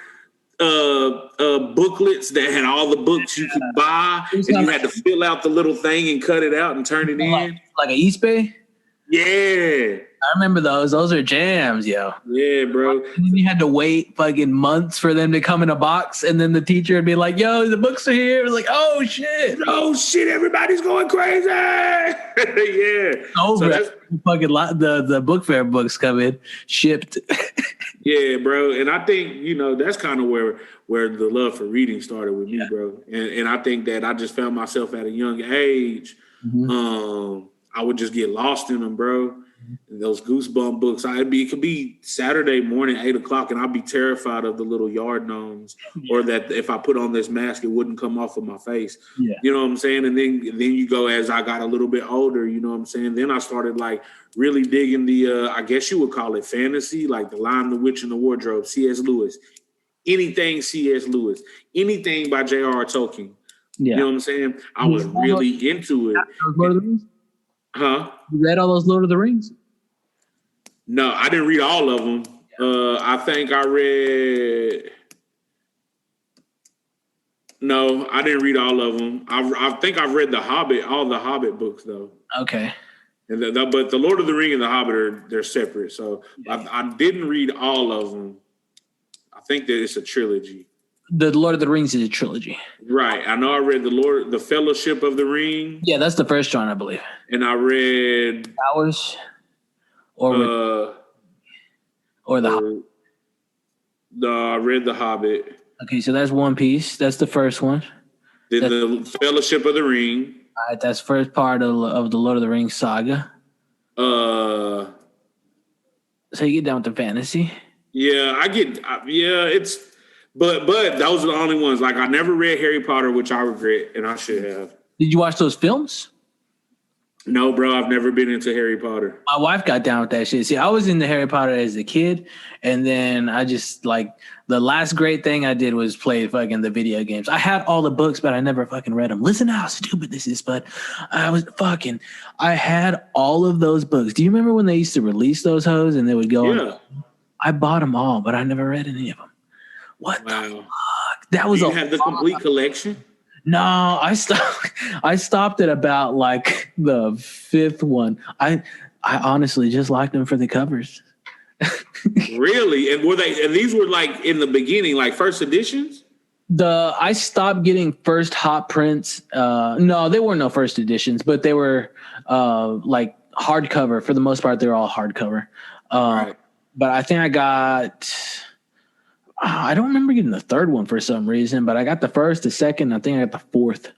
booklets that had all the books you could buy, and you had to fill out the little thing and cut it out and turn it in like an East Bay. Yeah, I remember those. Those are jams, yo. Yeah, bro. And then you had to wait fucking months for them to come in a box, and then the teacher would be like, "Yo, the books are here." It was like, "Oh shit, everybody's going crazy." Yeah, over. So fucking the book fair books come in shipped. Yeah, bro. And I think, that's kind of where the love for reading started with me, bro. And I think that I just found myself at a young age. I would just get lost in them, bro. And those Goosebump books. It could be Saturday morning, 8:00, and I'd be terrified of the little yard gnomes, or that if I put on this mask, it wouldn't come off of my face. Yeah. You know what I'm saying? And then you go, as I got a little bit older, you know what I'm saying? Then I started like really digging the, I guess you would call it fantasy, like The Lion, the Witch, and the Wardrobe, C.S. Lewis. Anything C.S. Lewis. Anything by J.R.R. Tolkien. Yeah. You know what I'm saying? I was really into it. Lord of the Rings? Huh? You read all those Lord of the Rings? No, I didn't read all of them. I think I read... No, I didn't read all of them. I think I've read all the Hobbit books, though. Okay. And but the Lord of the Ring and the Hobbit they're separate. So I didn't read all of them. I think that it's a trilogy. The Lord of the Rings is a trilogy. Right. I know I read the Fellowship of the Ring. Yeah, that's the first one, I believe. And I read Hours or the Hobbit. I read the Hobbit. Okay, so that's One Piece. That's the first one. Then the Fellowship of the Ring. All right, that's first part of the Lord of the Rings saga. So you get down with the fantasy. Yeah, it's but those are the only ones. Like I never read Harry Potter, which I regret, and I should have. Did you watch those films? No, bro, I've never been into Harry Potter. My wife got down with that shit. See, I was into Harry Potter as a kid, and then I just the last great thing I did was play fucking the video games. I had all the books, but I never fucking read them. Listen to how stupid this is, but I had all of those books. Do you remember when they used to release those hoes and they would go? Yeah. I bought them all, but I never read any of them. What the fuck? That was you have the complete collection? No, I stopped at about like the fifth one. I honestly just liked them for the covers. Really? And these were like in the beginning, like first editions? I stopped getting first hot prints. No, they weren't no first editions, but they were like hardcover. For the most part, they were all hardcover. Right. But I think I got... I don't remember getting the third one for some reason, but I got the first, the second, I think I got the fourth.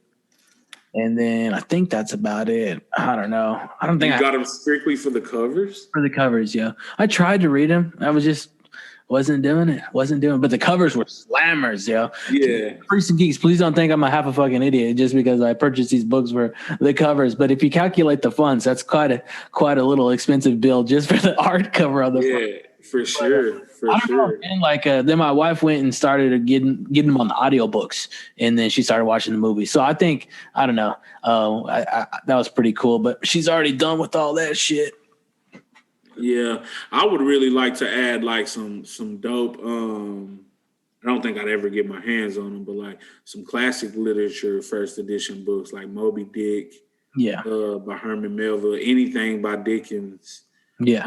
And then I think that's about it. I don't know. I don't think you got them strictly for the covers? For the covers, yeah. I tried to read them. I wasn't doing it. But the covers were slammers, yo. Yeah. Freaks and Geeks, please don't think I'm a half a fucking idiot just because I purchased these books for the covers. But if you calculate the funds, that's quite a little expensive bill just for the art cover on the front. Yeah. For sure. And then my wife went and started getting them on the audiobooks, and then she started watching the movie. So I think, I don't know, that was pretty cool, but she's already done with all that shit. Yeah. I would really like to add like some dope, I don't think I'd ever get my hands on them, but like some classic literature, first edition books like Moby Dick, by Herman Melville, anything by Dickens. Yeah.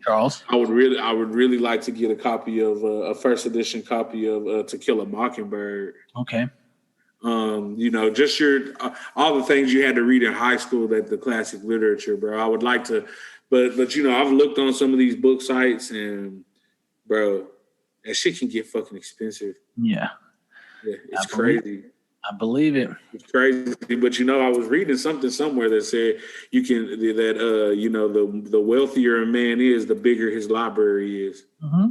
Charles. I would really like to get a copy of a first edition copy of To Kill a Mockingbird. Okay. Just all the things you had to read in high school, that the classic literature, bro. I would like to, but I've looked on some of these book sites and, bro, that shit can get fucking expensive. Yeah. It's crazy. I believe it. It's crazy, but I was reading something somewhere that said the wealthier a man is, the bigger his library is. Mm-hmm.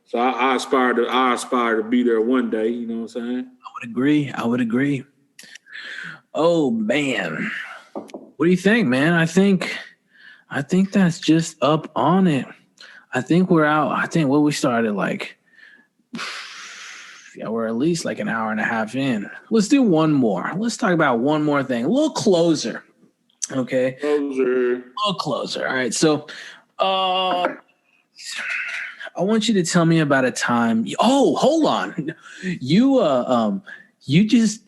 So I aspire to be there one day. You know what I'm saying? I would agree. Oh man, what do you think, man? I think that's just up on it. I think we're out. I think we started like. Yeah, we're at least like an hour and a half in. Let's do one more. Let's talk about one more thing. A little closer. Okay. A little closer. All right. So I want you to tell me about a time. Oh, hold on. You just,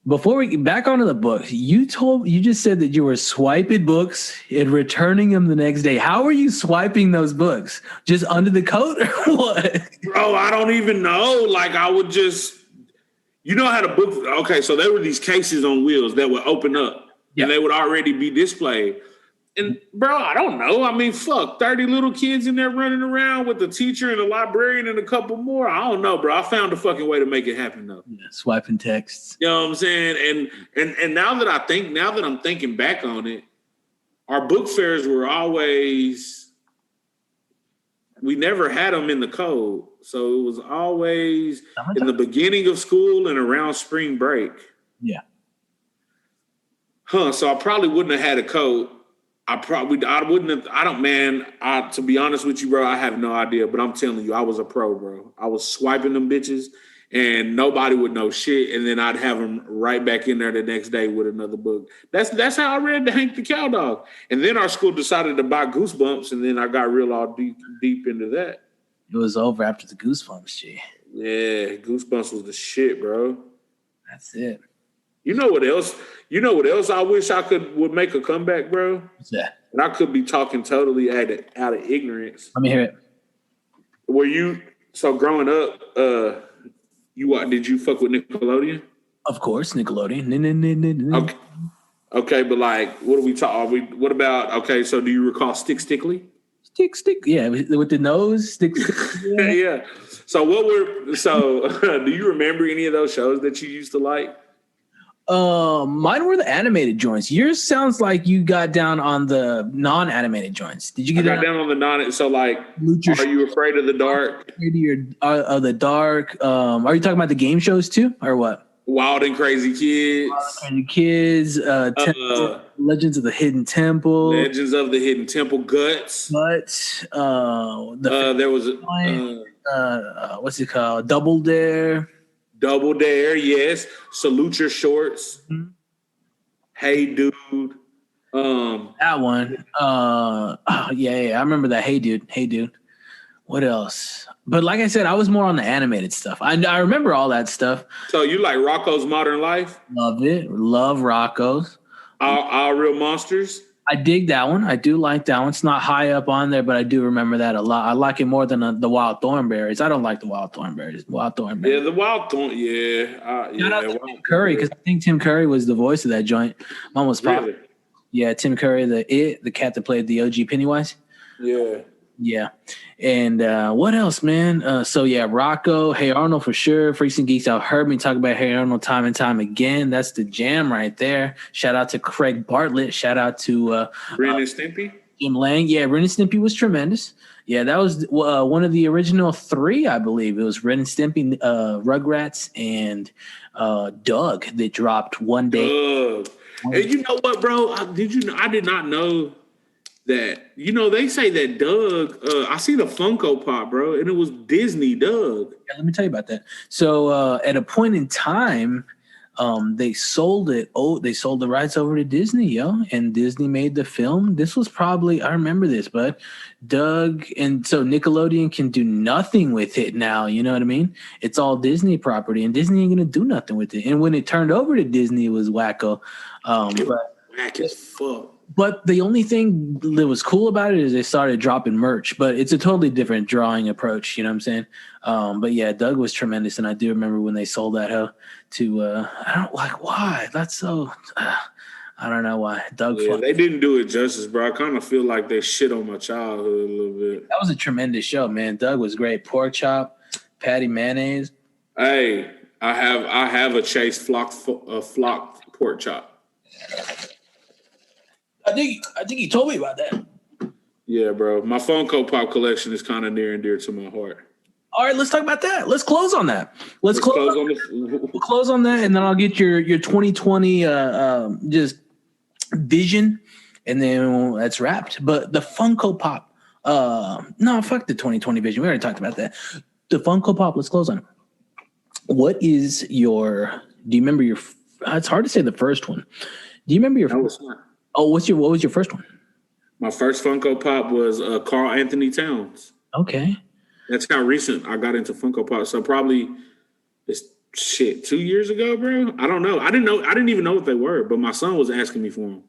before we get back onto the books, you just said that you were swiping books and returning them the next day. How are you swiping those books? Just under the coat or what? Bro, I don't even know. Like I would just, how to book. Okay, so there were these cases on wheels that would open up and they would already be displayed. And bro, I don't know. I mean, fuck, 30 little kids in there running around with the teacher and the librarian and a couple more. I don't know, bro. I found a fucking way to make it happen though. Yeah, swiping texts. You know what I'm saying? And now that I'm thinking back on it, our book fairs were always, we never had them in the code. So it was always in the beginning of school and around spring break. Yeah. So I probably wouldn't have had a code. I wouldn't have, to be honest with you, bro, I have no idea, but I'm telling you, I was a pro, bro. I was swiping them bitches and nobody would know shit. And then I'd have them right back in there the next day with another book. That's how I read the Hank the Cow Dog. And then our school decided to buy Goosebumps. And then I got real all deep into that. It was over after the Goosebumps, G. Yeah, Goosebumps was the shit, bro. That's it. You know what else? I wish I would make a comeback, bro. What's that? And I could be talking totally out of ignorance. Let me hear it. Growing up, did you fuck with Nickelodeon? Of course, Nickelodeon. Okay, but like, what are we talking? What about? Okay, so do you recall Stickly? Stick. Yeah, with the nose. Stick. Yeah. Yeah. So do you remember any of those shows that you used to like? Mine were the animated joints. Yours sounds like you got down on the non-animated joints. Did you get down on the non? So like, Are You Afraid of the Dark? Afraid of the Dark. Are you talking about the game shows too, or what? Wild and Crazy Kids. Legends of the Hidden Temple. Guts. There was what's it called? Double Dare, yes. Salute Your Shorts. Mm-hmm. Hey Dude. That one. Yeah. I remember that. Hey Dude. What else? But like I said, I was more on the animated stuff. I remember all that stuff. So you like Rocko's Modern Life? Love it. Love Rocko's. Our Real Monsters? I dig that one. I do like that one. It's not high up on there, but I do remember that a lot. I like it more than the Wild Thornberries. I don't like the Wild Thornberries. Yeah, the Wild Thorn. Yeah. Shout out to Tim Curry, because I think Tim Curry was the voice of that joint. Mine was popular. Really? Yeah, Tim Curry, the cat that played the OG Pennywise. Yeah. Yeah. And what else, man? So, yeah, Rocco, Hey Arnold for sure. Freaks and Geeks. I've heard me talk about Hey Arnold time and time again. That's the jam right there. Shout out to Craig Bartlett. Shout out to Ren and Stimpy. Jim Lang. Yeah, Ren and Stimpy was tremendous. Yeah, that was one of the original three, I believe. It was Ren and Stimpy, Rugrats, and Doug that dropped one day. And you know what, bro? I did not know that, they say that Doug, I see the Funko Pop, bro, and it was Disney Doug. Yeah, let me tell you about that. So at a point in time, they sold it. They sold the rights over to Disney, and Disney made the film. This was probably, I remember this, but Doug, and so Nickelodeon can do nothing with it now. You know what I mean? It's all Disney property, and Disney ain't gonna do nothing with it. And when it turned over to Disney, it was wacko. Whack as fuck. But the only thing that was cool about it is they started dropping merch, but it's a totally different drawing approach. You know what I'm saying? But yeah, Doug was tremendous. And I do remember when they sold that to, I don't like why that's so, I don't know why Doug. Yeah, they didn't do it justice, bro. I kind of feel like they shit on my childhood a little bit. That was a tremendous show, man. Doug was great. Pork chop, patty mayonnaise. Hey, I have a Chase flock pork chop. I think you told me about that. Yeah, bro. My Funko Pop collection is kind of near and dear to my heart. All right, let's talk about that. Let's close on that. We'll close on that, and then I'll get your 2020 just vision, and then that's wrapped. But the Funko Pop, no, fuck the 2020 vision. We already talked about that. The Funko Pop. Let's close on it. What is your? Do you remember your? It's hard to say the first one. Do you remember your? No, it's not. Oh, what was your first one? My first Funko Pop was Carl Anthony Towns. Okay. That's how recent I got into Funko Pop. So probably it's 2 years ago, bro. I don't know. I didn't even know what they were, but my son was asking me for them.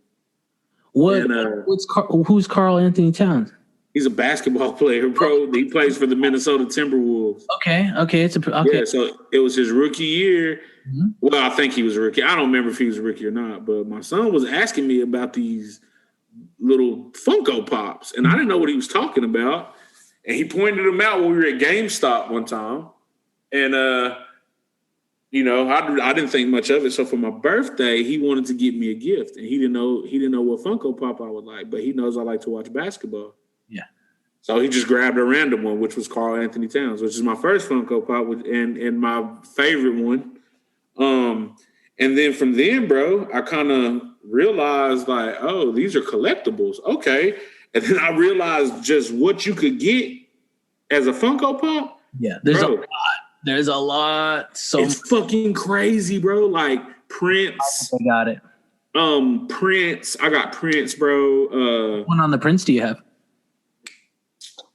Who's Carl Anthony Towns? He's a basketball player, bro. He plays for the Minnesota Timberwolves. Okay. Yeah, so it was his rookie year. Mm-hmm. Well, I think he was a rookie. I don't remember if he was a rookie or not, but my son was asking me about these little Funko Pops, and I didn't know what he was talking about. And he pointed them out when we were at GameStop one time, and I didn't think much of it. So for my birthday, he wanted to get me a gift, and he didn't know what Funko Pop I would like, but he knows I like to watch basketball. Yeah. So he just grabbed a random one, which was Karl Anthony Towns, which is my first Funko Pop, and my favorite one. And then from then, bro, I kind of realized like, oh, these are collectibles. Okay. And then I realized just what you could get as a Funko Pop. Yeah, there's a lot. There's a lot. So it's fucking crazy, bro. Like Prince. I got it. Prince. I got Prince, bro. What one on the Prince do you have?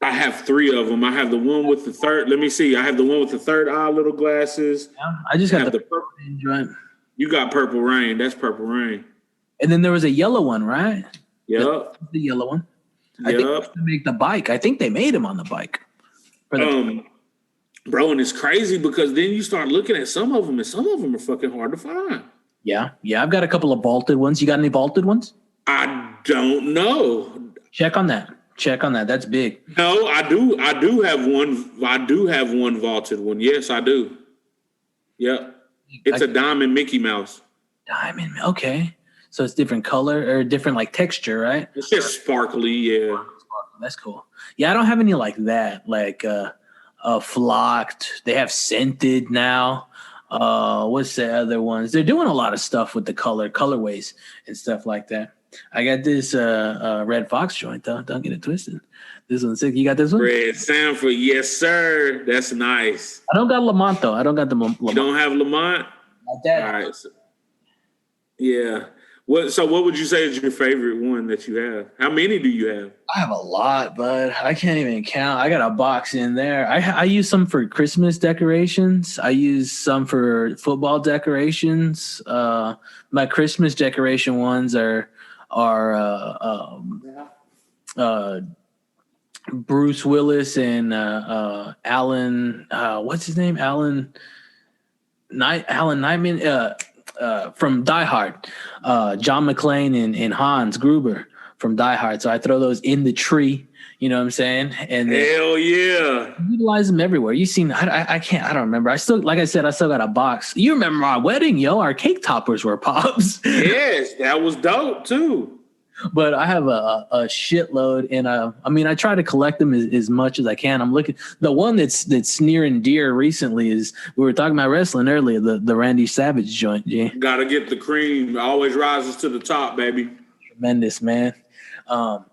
I have 3 of them. I have the one with the third. Let me see. I have the one with the third eye, little glasses. Yeah, I just got the purple joint. You got Purple Rain. That's Purple Rain. And then there was a yellow one, right? Yep. The yellow one. I think to make the bike. I think they made him on the bike. Bro, and it's crazy because then you start looking at some of them, and some of them are fucking hard to find. Yeah. I've got a couple of vaulted ones. You got any vaulted ones? I don't know. Check on that. That's big. No, I do have one. I do have one vaulted one. Yes, I do. Yep. It's a diamond Mickey Mouse. Diamond. Okay. So it's different color or different like texture, right? It's just sparkly. Yeah. That's cool. Yeah, I don't have any like that. Like flocked. They have scented now. What's the other ones? They're doing a lot of stuff with the colorways and stuff like that. I got this Red Fox joint though. Don't get it twisted. This one's sick. You got this one? Red Sanford, yes sir. That's nice. I don't got Lamont though. I don't got the Lamont. You don't have Lamont? Not that. All right. So, yeah. So what would you say is your favorite one that you have? How many do you have? I have a lot, but I can't even count. I got a box in there. I use some for Christmas decorations. I use some for football decorations. My Christmas decoration ones are Bruce Willis and Alan. What's his name? Alan Nightman. From Die Hard, John McClane and Hans Gruber from Die Hard. So I throw those in the tree. You know what I'm saying? And hell yeah, utilize them everywhere. You seen? I can't. I don't remember. I still got a box. You remember our wedding, yo? Our cake toppers were pops. Yes, that was dope too. But I have a shitload, and I try to collect them as much as I can. I'm looking. The one that's near and dear recently is, we were talking about wrestling earlier, the Randy Savage joint. Yeah, gotta get the cream. Always rises to the top, baby. Tremendous, man. But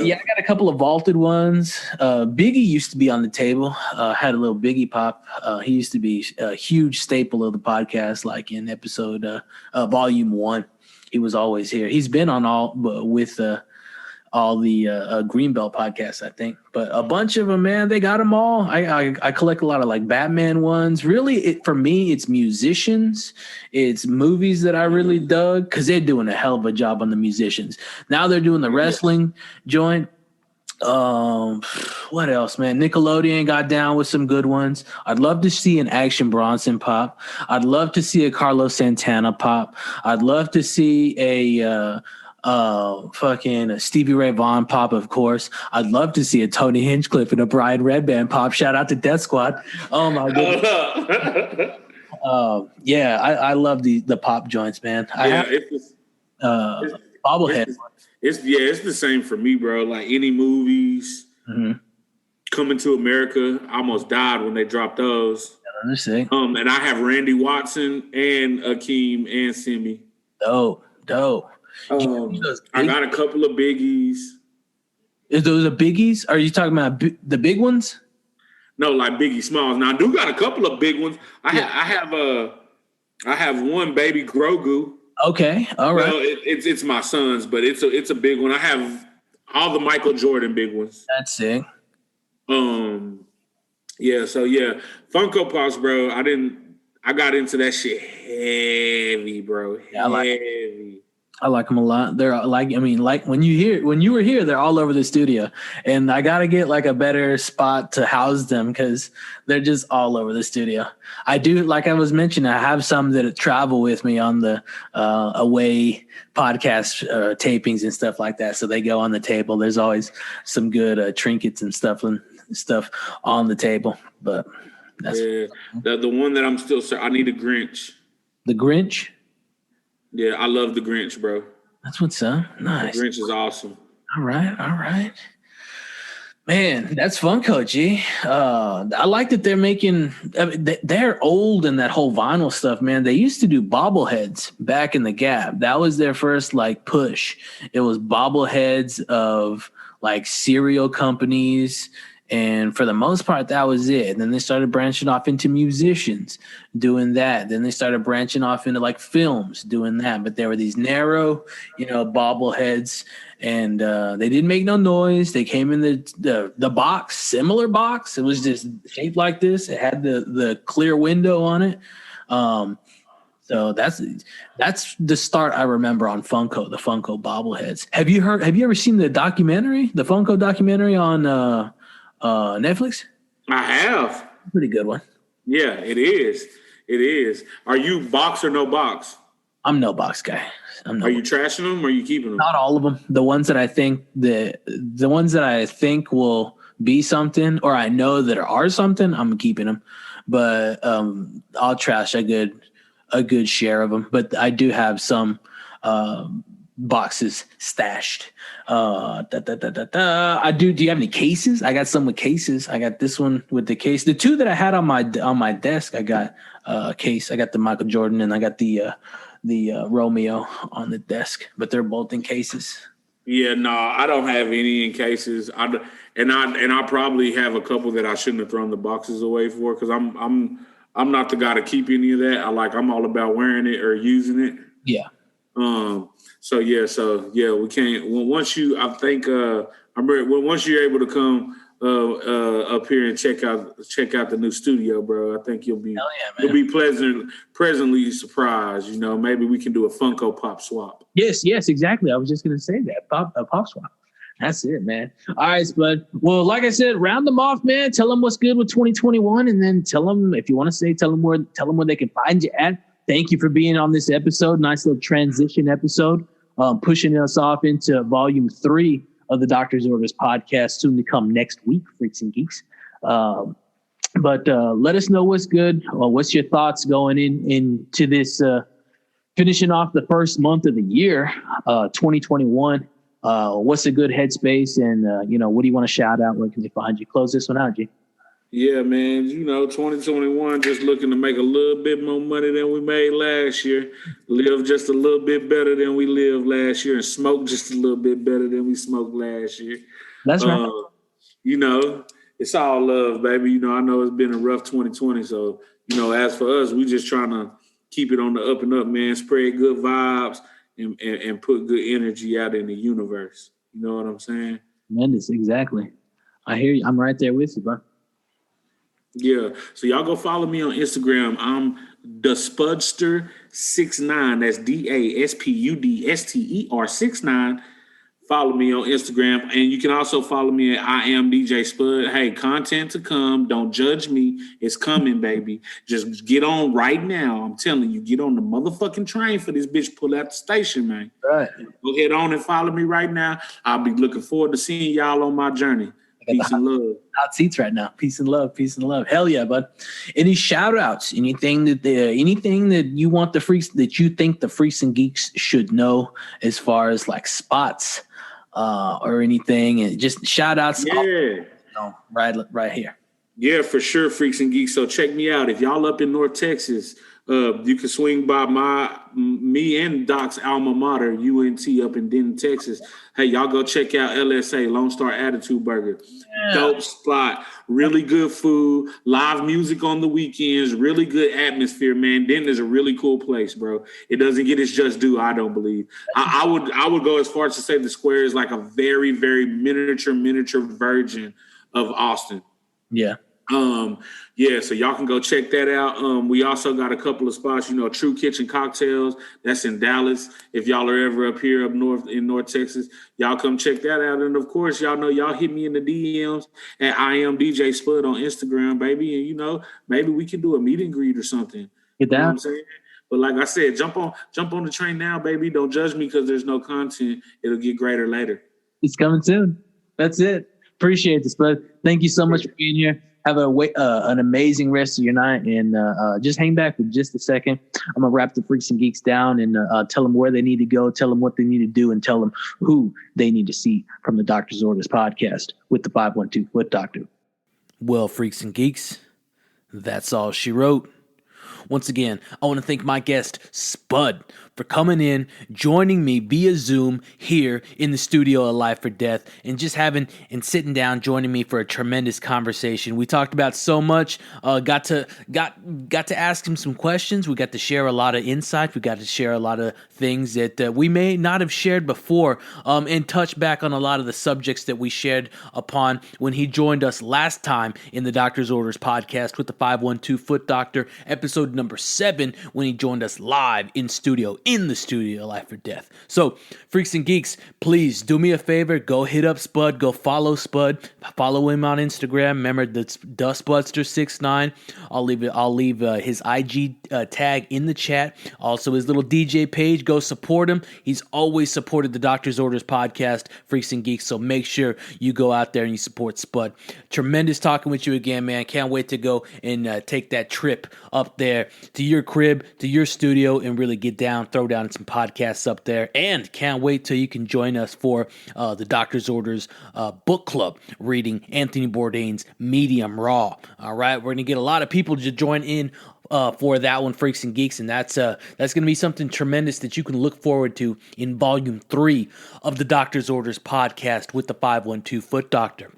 yeah, I got a couple of vaulted ones. Biggie used to be on the table. Had a little Biggie pop. He used to be a huge staple of the podcast, like in episode volume 1. He was always here. He's been on all the Greenbelt podcasts, I think. But a bunch of them, man, they got them all. I collect a lot of like Batman ones. Really, for me, it's musicians. It's movies that I really dug because they're doing a hell of a job on the musicians. Now they're doing the wrestling joint. What else, man? Nickelodeon got down with some good ones. I'd love to see an Action Bronson pop. I'd love to see a Carlos Santana pop. I'd love to see a fucking Stevie Ray Vaughan pop, of course. I'd love to see a Tony Hinchcliffe and a Brian Redband pop. Shout out to Death Squad. Oh my goodness. Yeah, I love the pop joints, man. It's bobblehead. It's the same for me, bro. Like any movies, Coming to America, I almost died when they dropped those. And I have Randy Watson and Akeem and Simi. Dope. I got a couple of biggies. Is those the biggies? Are you talking about the big ones? No, like Biggie Smalls. Now I do got a couple of big ones. I have one Baby Grogu. Okay, all right. Well, it's my son's, but it's a big one. I have all the Michael Jordan big ones. That's sick. Yeah. So yeah, Funko Pops, bro. I got into that shit heavy, bro. Yeah, heavy. I like them a lot. They're like, I mean, like when you were here, they're all over the studio, and I got to get like a better spot to house them because they're just all over the studio. I do, like I was mentioning, I have some that travel with me on the away podcast tapings and stuff like that. So they go on the table. There's always some good trinkets and stuff on the table. But that's the one that I'm still. I need a Grinch. The Grinch. Yeah, I love the Grinch, bro. That's what's up. Nice. The Grinch is awesome. All right. Man, that's Funko, G. I like that they're making. I mean, they're old in that whole vinyl stuff, man. They used to do bobbleheads back in the Gap. That was their first like push. It was bobbleheads of like cereal companies. And for the most part, that was it. And then they started branching off into musicians doing that. Then they started branching off into like films doing that. But there were these narrow, bobbleheads, and they didn't make no noise. They came in the box, similar box. It was just shaped like this. It had the clear window on it. So that's the start I remember on Funko, the Funko bobbleheads. Have you ever seen the Funko documentary on Netflix? I have. Pretty good one. Yeah, it is. It is. Are you box or no box? I'm no box guy. Are you trashing them or are you keeping them? Not all of them. The ones that I think the ones that I think will be something, or I know that are something, I'm keeping them. But I'll trash a good share of them. But I do have some boxes stashed. I do. Do you have any cases? I got some with cases. I got this one with the case. The two that I had on my desk, I got a case. I got the Michael Jordan and I got the Romeo on the desk, but they're both in cases. Yeah, no, I don't have any in cases. I probably have a couple that I shouldn't have thrown the boxes away for because I'm not the guy to keep any of that. I'm all about wearing it or using it. Yeah. So we can't. Once you're able to come up here and check out the new studio, bro, I think you'll be pleasantly surprised. Maybe we can do a Funko Pop swap. Yes, exactly. I was just gonna say that pop swap. That's it, man. All right, Spud. Well, like I said, round them off, man. Tell them what's good with 2021, and then tell them if you want to say, tell them where they can find you at. Thank you for being on this episode. Nice little transition episode, pushing us off into volume 3 of the Doctor's Orders podcast, soon to come next week, Freaks and Geeks. But let us know what's good. What's your thoughts going into this, finishing off the first month of the year, 2021. What's a good headspace? And, what do you want to shout out? Where can they find you? Close this one out, G. Yeah, man. 2021, just looking to make a little bit more money than we made last year, live just a little bit better than we lived last year, and smoke just a little bit better than we smoked last year. That's right. It's all love, baby. I know it's been a rough 2020. So, as for us, we just trying to keep it on the up and up, man. Spread good vibes and put good energy out in the universe. You know what I'm saying? Tremendous, exactly. I hear you. I'm right there with you, bro. Yeah, so y'all go follow me on Instagram. I'm the Spudster69. That's DASPUDSTER 69. Follow me on Instagram, and you can also follow me at I am DJ Spud. Hey, content to come. Don't judge me. It's coming, baby. Just get on right now. I'm telling you, get on the motherfucking train for this bitch. Pull out the station, man. Right. Go head on and follow me right now. I'll be looking forward to seeing y'all on my journey. Peace and love. Hot seats right now. Peace and love. Hell yeah, bud. Any shout outs? Anything that you want the freaks that you think the Freaks and Geeks should know as far as like spots or anything? And just shout outs. Yeah. Right here. Yeah, for sure, Freaks and Geeks. So check me out. If y'all up in North Texas, you can swing by me and Doc's alma mater, UNT, up in Denton, Texas. Hey, y'all go check out LSA, Lone Star Attitude Burger. Yeah. Dope spot, really good food, live music on the weekends, really good atmosphere, man. Denton is a really cool place, bro. It doesn't get its just due, I don't believe. I would go as far as to say the Square is like a very, very miniature version of Austin. Yeah. Yeah, so y'all can go check that out. We also got a couple of spots, True Kitchen Cocktails. That's in Dallas. If y'all are ever up here up north in North Texas, y'all come check that out. And of course, y'all know y'all hit me in the DMs at I am DJ Spud on Instagram, baby. And maybe we can do a meet and greet or something. Get You know what down. I'm saying? But like I said, jump on the train now, baby. Don't judge me because there's no content. It'll get greater later. It's coming soon. That's it. Appreciate this, bud. Thank you so much for being here. Have an amazing rest of your night, and just hang back for just a second. I'm going to wrap the Freaks and Geeks down and tell them where they need to go, tell them what they need to do, and tell them who they need to see from the Doctor's Orders podcast with the 512 Foot Doctor. Well, Freaks and Geeks, that's all she wrote. Once again, I want to thank my guest, Spud, for coming in, joining me via Zoom here in the studio of Life or Death, and just sitting down, joining me for a tremendous conversation. We talked about so much, got to ask him some questions. We got to share a lot of insight. We got to share a lot of things that we may not have shared before, and touch back on a lot of the subjects that we shared upon when he joined us last time in the Doctor's Orders podcast with the 512 Foot Doctor, episode number 7, when he joined us live in the studio, Life or Death. So, Freaks and Geeks, please do me a favor. Go hit up Spud. Go follow Spud. Follow him on Instagram. Remember, that's DustBudster69. I'll leave his IG tag in the chat. Also, his little DJ page. Go support him. He's always supported the Doctor's Orders podcast, Freaks and Geeks. So make sure you go out there and you support Spud. Tremendous talking with you again, man. Can't wait to go and take that trip up there to your crib, to your studio, and really get down, throw down some podcasts up there. And can't wait till you can join us for the Doctor's Orders book club reading Anthony Bourdain's Medium Raw. All right, we're going to get a lot of people to join in for that one, Freaks and Geeks, and that's going to be something tremendous that you can look forward to in Volume 3 of the Doctor's Orders podcast with the 512 Foot Doctor.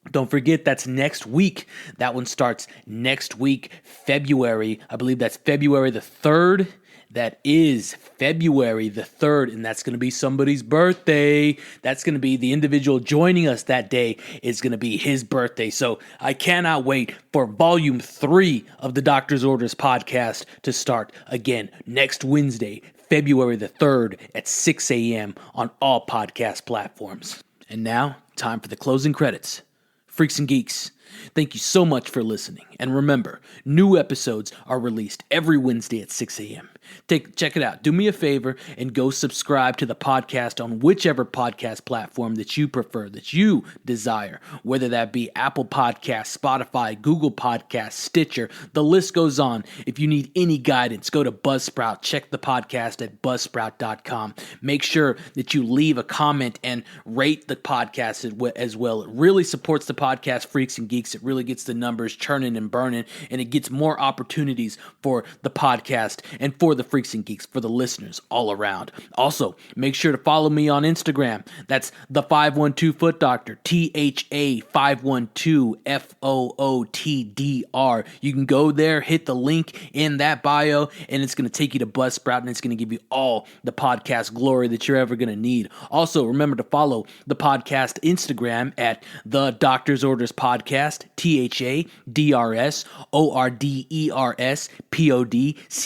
Don't forget, that's next week. That one starts next week, February. I believe that's February the 3rd. That is February the 3rd, and that's going to be somebody's birthday. That's going to be the individual joining us that day is going to be his birthday. So I cannot wait for Volume 3 of the Doctor's Orders podcast to start again next Wednesday, February the 3rd at 6 a.m. on all podcast platforms. And now, time for the closing credits. Freaks and Geeks, thank you so much for listening. And remember, new episodes are released every Wednesday at 6 a.m. Check it out. Do me a favor and go subscribe to the podcast on whichever podcast platform that you prefer, that you desire, whether that be Apple Podcasts, Spotify, Google Podcasts, Stitcher. The list goes on. If you need any guidance, go to Buzzsprout. Check the podcast at buzzsprout.com. Make sure that you leave a comment and rate the podcast as well. It really supports the podcast, Freaks and Geeks. It really gets the numbers churning and burning, and it gets more opportunities for the podcast and for the Freaks and Geeks, for the listeners all around. Also, make sure to follow me on Instagram. That's the 512 Foot Doctor, THA 512 FOOTDR. You can go there, hit the link in that bio, and it's going to take you to Buzzsprout, and it's going to give you all the podcast glory that you're ever going to need. Also, remember to follow the podcast Instagram at the Doctor's Orders Podcast, THADRS ORDERS PODCAST.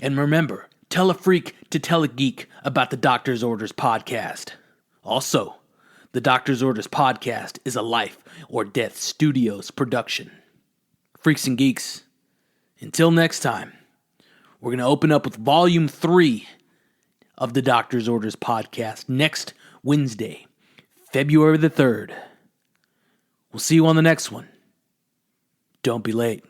And remember, tell a freak to tell a geek about the Doctor's Orders podcast. Also, the Doctor's Orders podcast is a Life or Death Studios production. Freaks and Geeks, until next time, we're going to open up with Volume 3 of the Doctor's Orders podcast next Wednesday, February the 3rd. We'll see you on the next one. Don't be late.